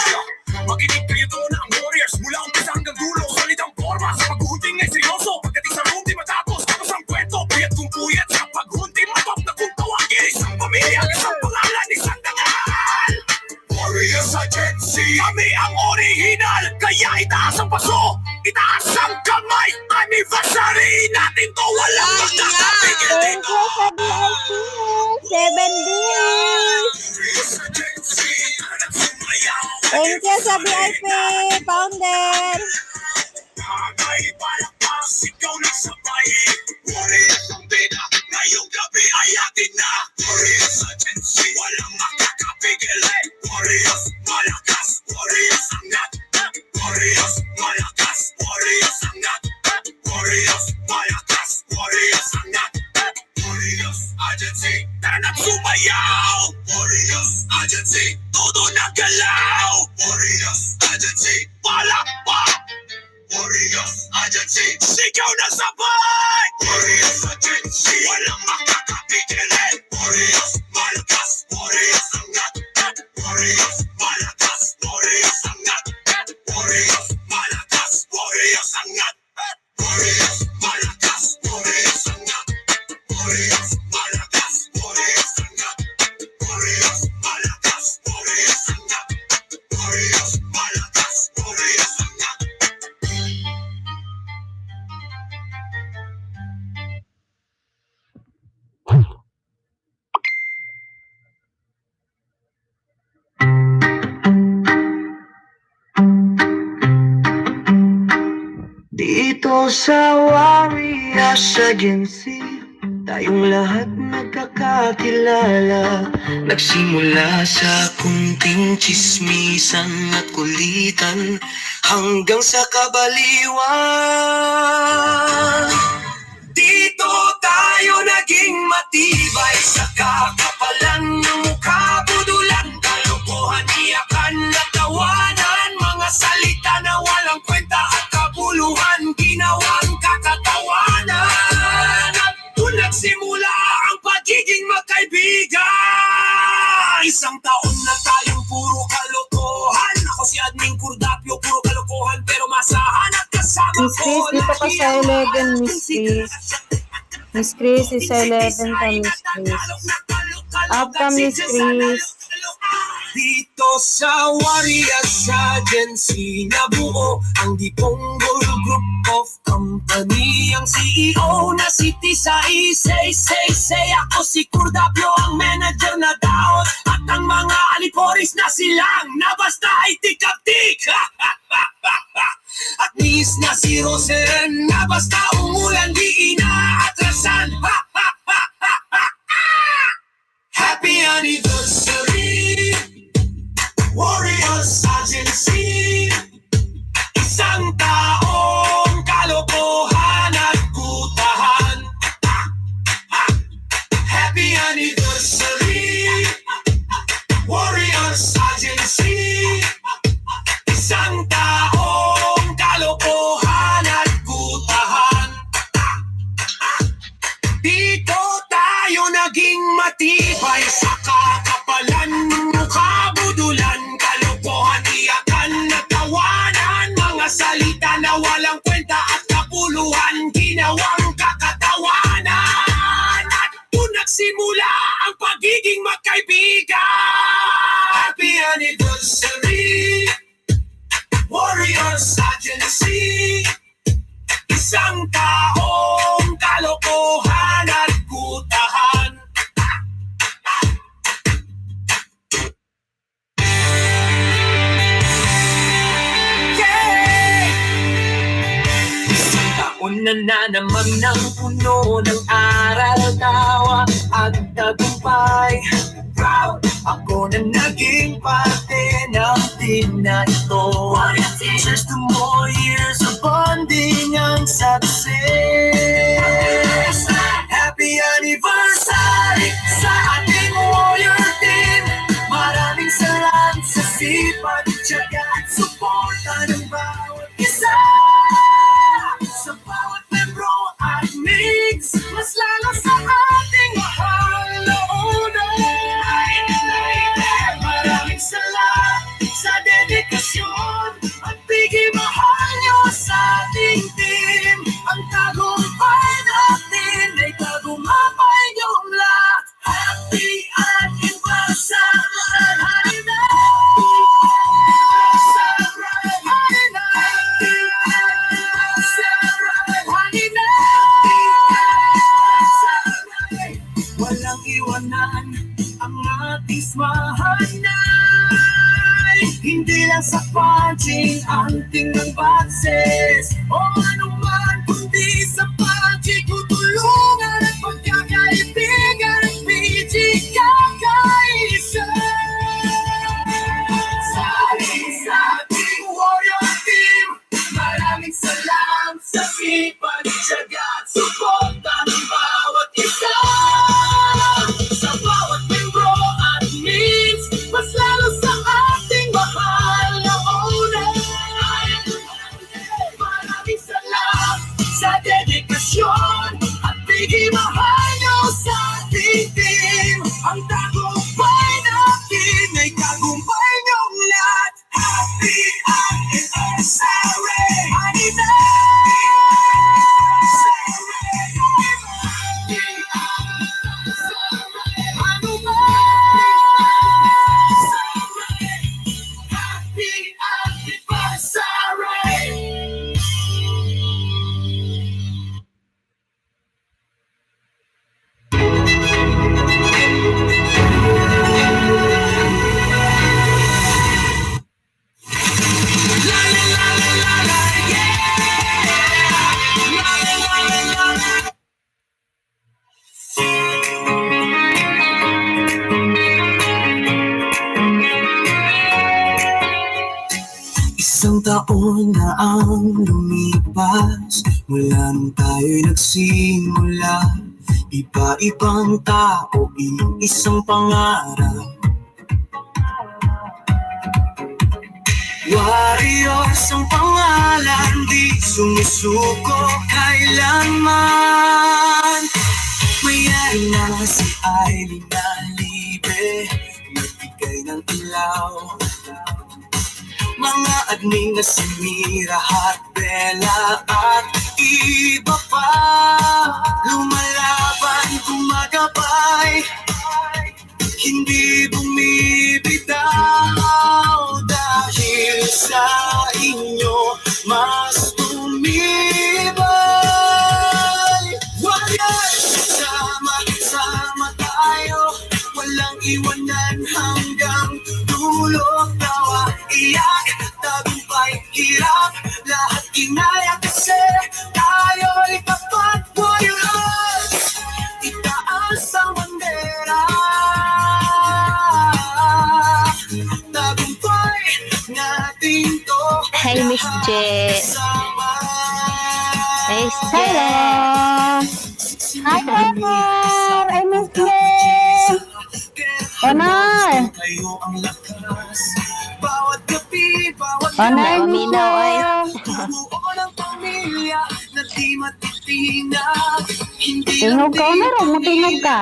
Makinig kayo to na ang warriors Mula umpisa hanggang dulo, solid ang forma Sa paghunting ay seryoso, pagdating sa room di matapos Tapos ang kwento, puyat kung puyat Sa paghunting matop na kung tawagin Isang pamilya, isang pangalan, isang dangal Warriors Agency, kami ang original Kaya itaas ang paso, itaas ang kamay Anniversary natin to, walang magkakapigil Thank dito you sa DIP. 7 days. Warriors Agency, anak sumayaw Thank you sa VIP, founder. Tagay, palakpak, sigaw na sabay Warriors ang bida, ngayong gabi ay atin na Warriors Agency, walang makakapigil Warriors, malakas, warriors angat Warriors, malakas, warriors angat Warriors, malakas, warriors angat Warriors Agency, tara na sumayaw Warriors Agency, todo na galaw Warriors Agency, palakpak Warriors Agency, sigaw na sabay Warriors Agency, walang makakapigil Warriors, malakas, warriors angat Warriors, malakas, warriors angat Warriors, malakas, warriors angat Warriors, malakas, warriors angat Warriors, malakas, warriors angat Warriors, malakas, warriors angat Warriors, malakas, warriors angat Dito sa Warriors Agency, tayong lahat nagkakakilala. Nagsimula sa kunting chismisan at kulitan hanggang sa kabaliwan. Dito tayo naging matibay sa kakapalan ng mukha, budulan, kalokohan, iyakan at tawanan. Mga salita na walang kwenta at kabuluhan, ginawang kakatawanan. At doon nagsimula ang pagiging magkaibigan. Isang taon na tayong puro kalokohan. Ako si Admin Cordapio, puro kalokohan pero masahan at kasama Miss Chris, dito ka sa 11, Miss Chris. Miss Chris, isa 11 ka, Miss Chris. Up ka, Miss Chris. Dito sa Warriors Agency, nabuo ang Diponggol Group of Company. Ang CEO na si Tisay, say ako si Cordapio, ang manager na daot. At ang mga aliporis na silang na basta ay tikap-tik. At nis na si Rosen na basta umulan di inaatrasan. Happy anniversary, Warriors Agency. Isang taong kalo naging matibay sa kakapalan mo kabudulan, kalokohan, iyakan, natawanan, mga salita na walang kwenta at kapuluhan, ginawang kakatawanan, at doon nagsimula ang pagiging magkaibigan. Happy anniversary, Warriors Agency, isang taong kalokohan at kutahan. Isang taon na naman ng puno ng aral, tawa at tagumpay. Proud ako na naging parte ng team na ito. Cheers to more years of bonding and success. Happy anniversary sa ating warrior team. Maraming salamat sa sipag, tiyaga at suporta ng bawat isa. Sa bawat membro at mates, mas lalo sa ating mahal na unay. Maraming salamat sa dedikasyon at pigimahal nyo sa ating team. Ang tagumpay natin ay tagumpay niyong lahat. Happy anniversary, honey na. Walang iwanan ang ating smahanay. Hindi lang sa punching, anting ng boxes o anuman, kundi sa pagkikutulungan at pagkakaibigan at PG kakaisa. Sa ating warrior team, maraming salamat sa sipag, tiyaga at suporta ng bawat isa. Sa bawat membro at means, mas lalo sa ating mahal na unay. Maraming salamat sa dedikasyon at pigimahal nyo sa ating team. Ang tagumpay natin ay tagumpay nyong lahat. Happy anniversary, honey na. Isang taon na ang lumipas mula nung tayo'y nagsimula. Iba-ibang tao, isang pangarap. Warriors ang pangalan, di sumusuko kailanman. Mayroon na si Aileen na libre, nagbigay ng ilaw. Mga admin na si Mira at Bella at iba pa, lumalaban, gumagabay, hindi bumibitaw. Dahil sa inyo mas tumibay. Warriors, sama-sama tayo, walang iwanan hanggang dulo. Tawa, iyak, tagumpay, hirap, lahat kinaya kasi tayo'y tapat. Warriors, itaas ang bandera. Tagumpay natin to. Hey, Miss J. Miss J. Hi, Trevor! I miss you! Honor! Honor, Minaw ay. Tingog ka, Honor. Huwag mo tingog ka.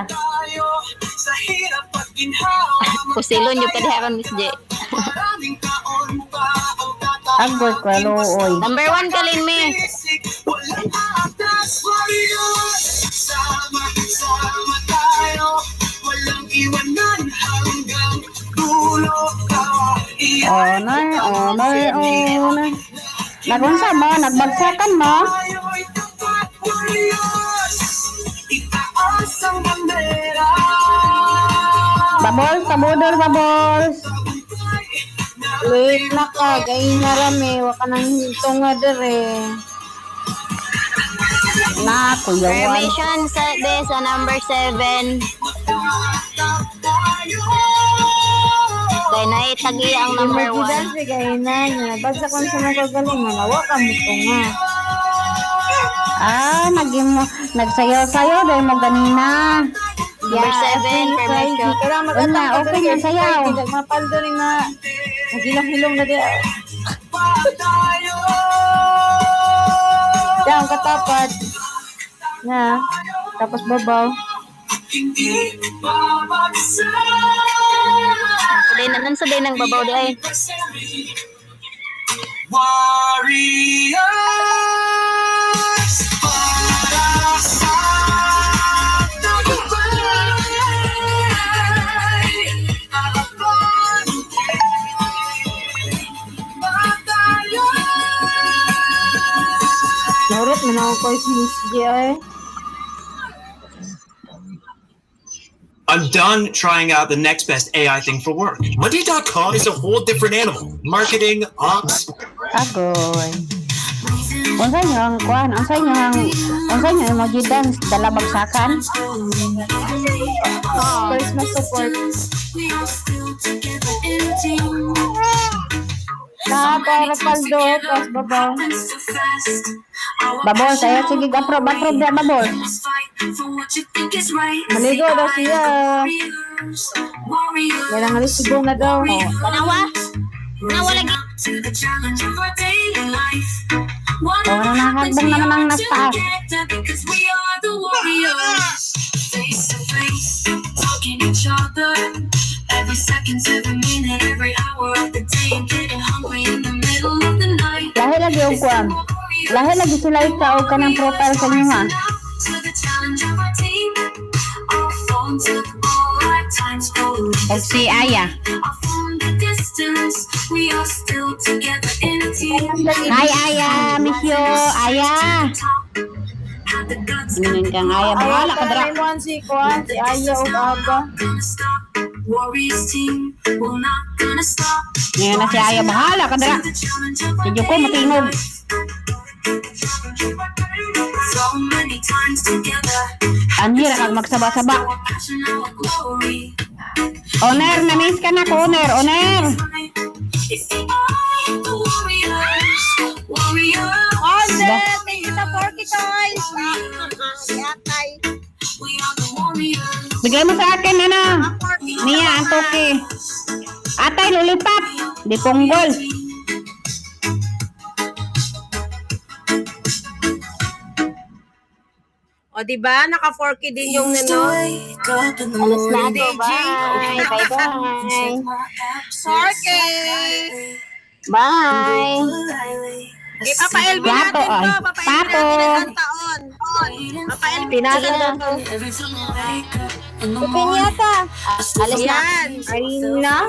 Sa hirap at ginhawa, Pusilon yung kadiharon, Miss J. maraming taon pa ang Agor ka, looy. Number 1 ka, Lin, me. walang atas, warriors. Sama-sama tayo, walang iwanan hanggang dulo ka. Onay. Nagunsa mo, nagbagsakan mo. Tayo'y tapat, warriors. Itaas ang bandera. Babols, kabudol, babols. Wait na ka, gay na rami. Waka nang tunga dere. Na, kuyawan. Formation sa number 7. Kaya naitagi ang number 1. Emergency gay na niya. Bagsa kung sa magagalingan, waka mo tunga. Nagsayaw-sayaw dahil mo ganina. Number 7, formation. Wala, okay na sayaw. Mapaldo rin na. Nagilong-hilong na di. Diyan, katapat. Na, tapos babaw. Hindi babagsak. Sa din ng babaw di ay. Warriors para sa tagumpay. Harapan tayo. Narot, manaw ko si Miss J ay. I'm done trying out the next best AI thing for work. Monday.com is a whole different animal. Marketing, ops. Agoy. Unsay niyang kuan? Unsay niyang emoji dance dala bagsakan? Christmas support. Para paldo pas babaw. Babol, saya sige approve dia babol. Maligo daw siya. Yan ang alis na daw. Kanawa lagi. Wala na hagdan na namang nastaas. Every second, every minute, every hour of the day, I'm getting hungry in the middle of the night. Lahi lagi og kuan. Lahi lagi sila ikaw ka ng profile sa inyo ha. Og si Aya. Hi Aya, miss you. Aya. Inin kang Aya, bahala ka dra. Si kuan, si Aya og Aba. Ngayon na si Aya, bahala ka dra. Si Joko matingog. Anhira kag magsaba-saba. Oner, na-miss ka na ko, Oner. Bigay mo sa akin, ano? Nia, ang toke. Atay, lulipap. Di punggol. O, diba? Naka-4K din yung ano. Alas na ako. Bye. Bye-bye. 4K! Bye. Eh, Papa LB Plato, natin to. ay. Papa LB Plato. natin isang taon. Papa LB Pinasa natin na to. Pinyata. Alas na. Ay na.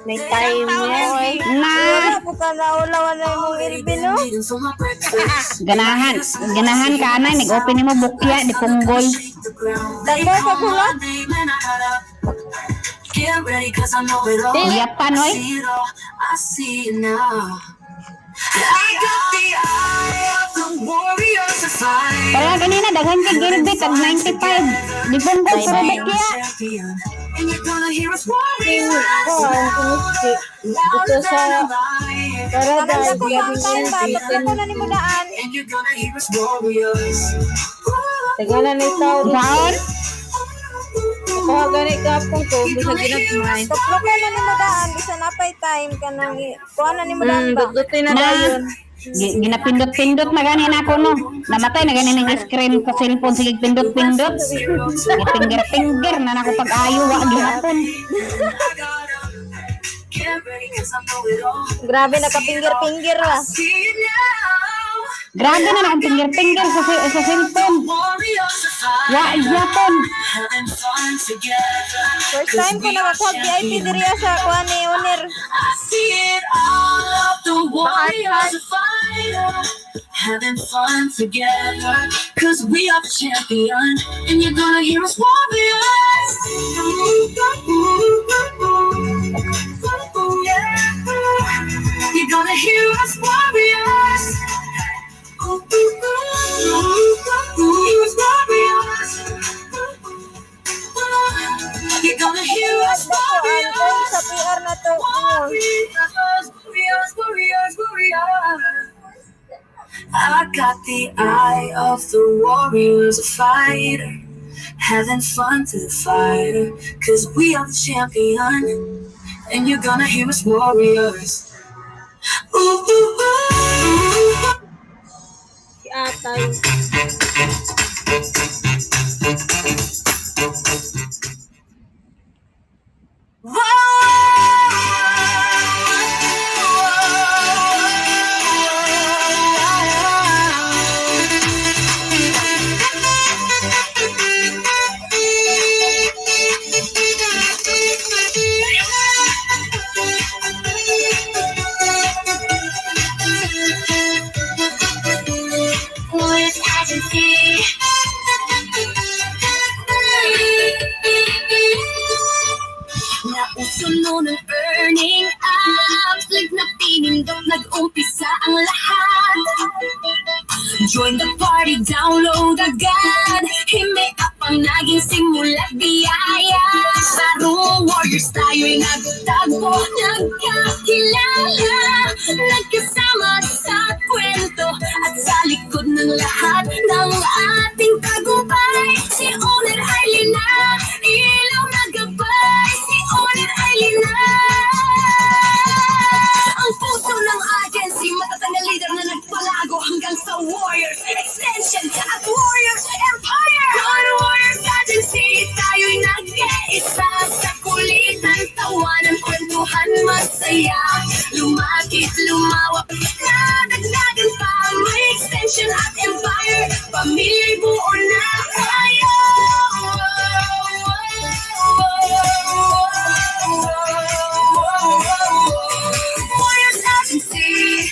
May time mo. Na. Wala yung LB, no? Ganahan ka na. Nag-open mo bukya. Di punggol. Danggo sa kulot. Iyak pa, noy. Para ganina, daghan ka gilbit. Tag 95. Di punggol. Pero bukya. Ito sa Paradise. Ako na ni mo daan. Tagalan na ito. Baon? Kaya ganit kapong ko. Bisa ginagmay. Tuklo ko na ni mo daan. Bisa napay time ka nang kuha na ni mo daan ba? Dudutin na dayon. Ginapindot-pindot na ganin ako no. Namatay na ganin ng screen sa cellphone. Sige, pindot-pindot. Finger-finger na nako pag-ayo. Wa gihapon. Grabe, naka-finger-finger ah. Grabe na akong finger-finger sa cellphone. Wa gihapon. First time ko nakakuha VIP diri sa kuha ni owner. Having fun together, cause we are the champion, and you're gonna hear us warriors. You're gonna hear us warriors. You're gonna hear us warriors. Sa PR na to. Warriors, warriors, warriors. I got the eye of the warriors, a fighter, having fun to the fighter, cause we are the champion, and you're gonna hear us warriors. Ooh, ooh, ooh. Si Atay. Nausunod ng earning apps, like na pinindot, nag-umpisa ang lahat. Join the party, download agad. Hime up ang naging simulat biyaya. Laro warriors tayo'y nagtagpo, nagkakilala, nagkasama sa kwento at sa likod ng lahat ng ating tagumpay. Si Owner Arlina, ilaw na gabay. Si Owner Arlina, ang puso ng agency, matatag na leader na nagpalago hanggang sa Warriors Extension at Warriors Empire. Yon Warriors Agency, tayo'y nag-iisa sa kulitan, tawanan, kwentuhan, masaya, lumakit, lumawak, nadagdagan pa, may extension at empire, pamilya'y buo na tayo. Warriors Agency.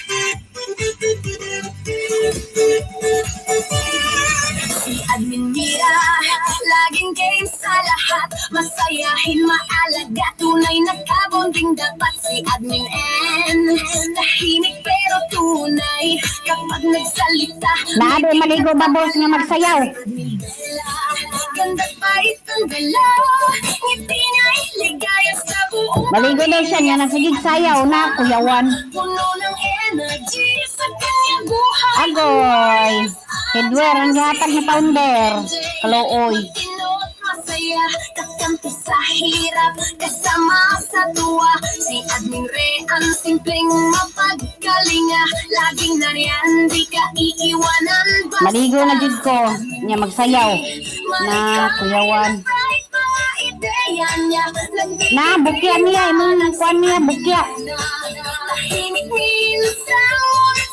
Si Admin Mira, laging game sa lahat, masayahin, maalaga, tunay na kabonding dapat. Si Admin N, tahimik pero tunay kapag nagsalita. Lado maligo ba boss nga magsayaw? Ganda pa itong galaw, ngiti niya'y ligaya sa buong Maligo daw siya nga nasigig sayaw na kuyawan. puno ng energy sa kanyang buhay. Agoy. Headwear ang gihatag ni founder. Kalooy. Tinot masaya, kakampi sa hirap, kasama sa tuwa. Si Admin Re, ang simpleng mapagkalinga, laging nariyan, di ka iiwanan. Maligo na jud ko nya magsayaw na kuyawan. Na bukya niya imong kuan niya bukya. Tahimik minsan,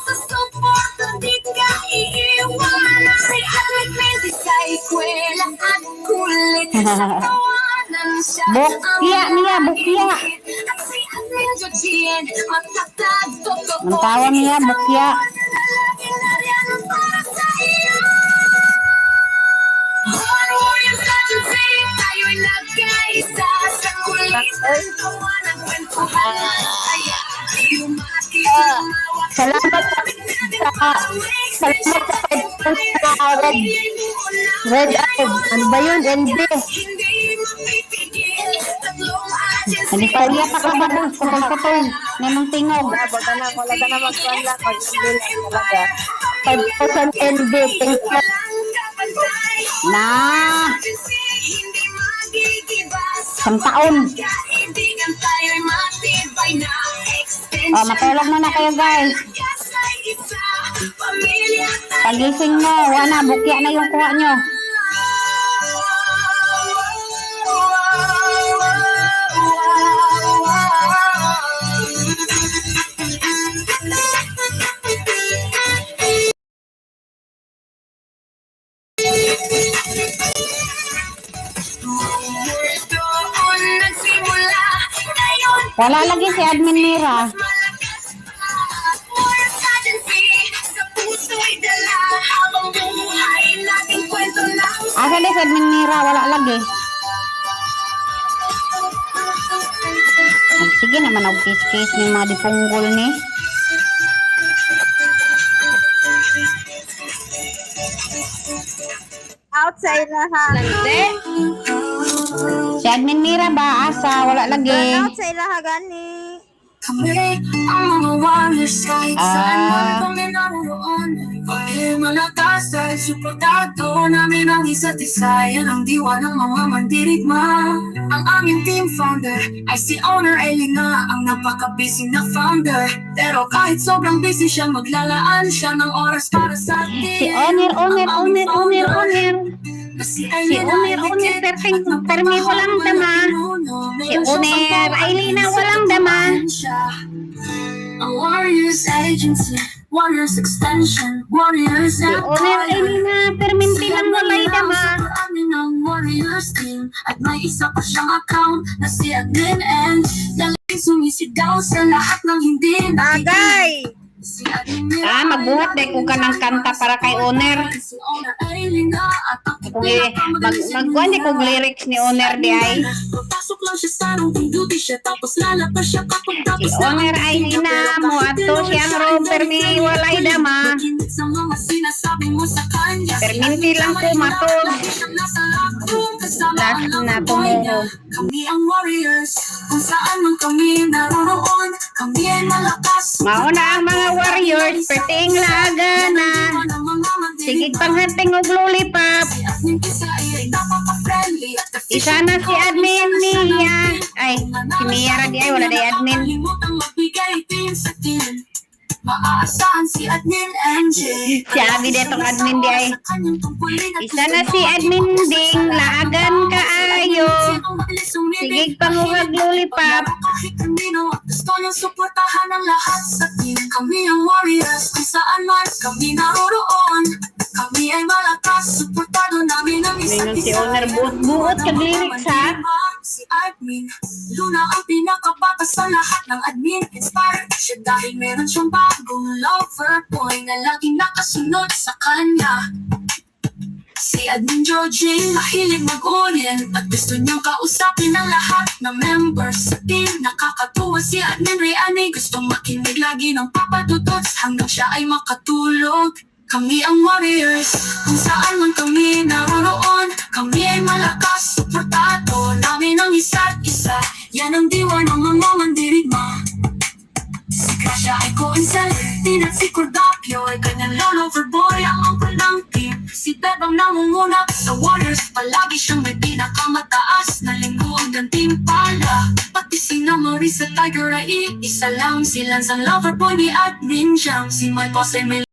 sa support, di ka iiwanan. Si Admin Menzi sa eskwela at kulit, sa tawanan siya Bukya niya bukya. at si Admin Jojien, matatag, totoo. Ang tawa niya bukya. Laging nariyan para sa iyo. Warriors Agency, tayo'y nagkaisa sa kulitan, tawanan, kwentuhan, masaya, lumaki, lumawak. Salamat sa Red Eye. Ano ba yun? NB. Hindi pa iya pa ka ba boss? Kapag-kapag. Nemang tingog. Baga na, wala ka na mag-plan lang. Mag-email talaga. 5,000 NB. Thank you. Na. Isang taon. Oh, matulog na kayo guys. Pagising mo, wala, bukya na yung kuha nyo. Wala lagi si Admin Mira. Asa din si Admin Mira, wala lagi. Ay, sige naman ang kiss-kiss ni mga dipunggol ni. Outside na ha. Si Admin Mira ba? Asa? Wala lagi. Outside na ha gani. Kami ang mga warriors kahit saan man kami naroon. Kami malakas dahil suportado namin ang isa't isa. Yan ang diwa ng mga mandirigma. Ang aming team founder ay si Owner Elina, ang napaka-busy na founder. Pero kahit sobrang busy siya, maglalaan siya ng oras para sa atin. Si Owner. Si Owner, permi walang dama. Si Owner Ailina walang dama. Ang Warriors Agency, Warriors Extension, Warriors Si Owner Ailina, perminti lang walay dama. Amin ang Warriors team at may isa pa siyang account na si Admin and laging sumisigaw sa lahat ng hindi Tagay! Si Admin Mira Ah, magbuhat dahil ko ka ng kanta para kay Owner. si Owner Ailina at ang Magkuhan di kong lyrics ni Owner di ay. Papasok lang siya sa room, duty siya tapos lalabas siya kapag tapos Si Owner Ailina mo ato siyang room permi walay dama. sa mga sinasabi mo sa kanya. Perminti lang ko matod. Last na tumuho. Kami ang warriors, kung saan man kami naroroon. Kami ay malakas. Mauna ang mga warriors, perting lagana. Sigig panghating og lollipop. Isa na si Admin Mia. Ay, si Mia ra di ay, wala di Admin. Maaasahan si Admin NJ. Si Abi detong Admin di ay. Isa na si Admin Ding, laagan kaayo. Sigig pangugag lollipop. Kahit kanino, gusto niyang suportahan ang lahat sa team. Kami ang warriors, kung saan man kami naroroon. Kami ay malakas, suportado namin ang isa't Mingon si isa. Owner, buot kag lyrics ha. Si Admin, Luna ang pinakabata sa lahat ng admin. Inspired siya dahil meron siyang bagong lover boy na laging nakasunod sa kanya. Si Admin Georgie, mahilig mag-unin at gusto niyang kausapin ang lahat ng members sa team. Nakakatuwa si Admin Riani, gustong makinig lagi ng papatutots hanggang siya ay makatulog. Kami ang warriors, kung saan man kami naroroon. Kami ay malakas, suportado namin ang isa't isa. Yan ang diwa ng mga mandirigma. Si Gracia ay coincel, at si Cordapio ay kanyang lover boy. Ang angkol ng team, si Bebang nangunguna sa Warriors. Palagi siyang may pinakamataas na lingkuang gantimpala. Pati si Marisa Tiger ay isa lang. Si Lance ang lover boy ni Admin Jam. Si Mike Boss ay may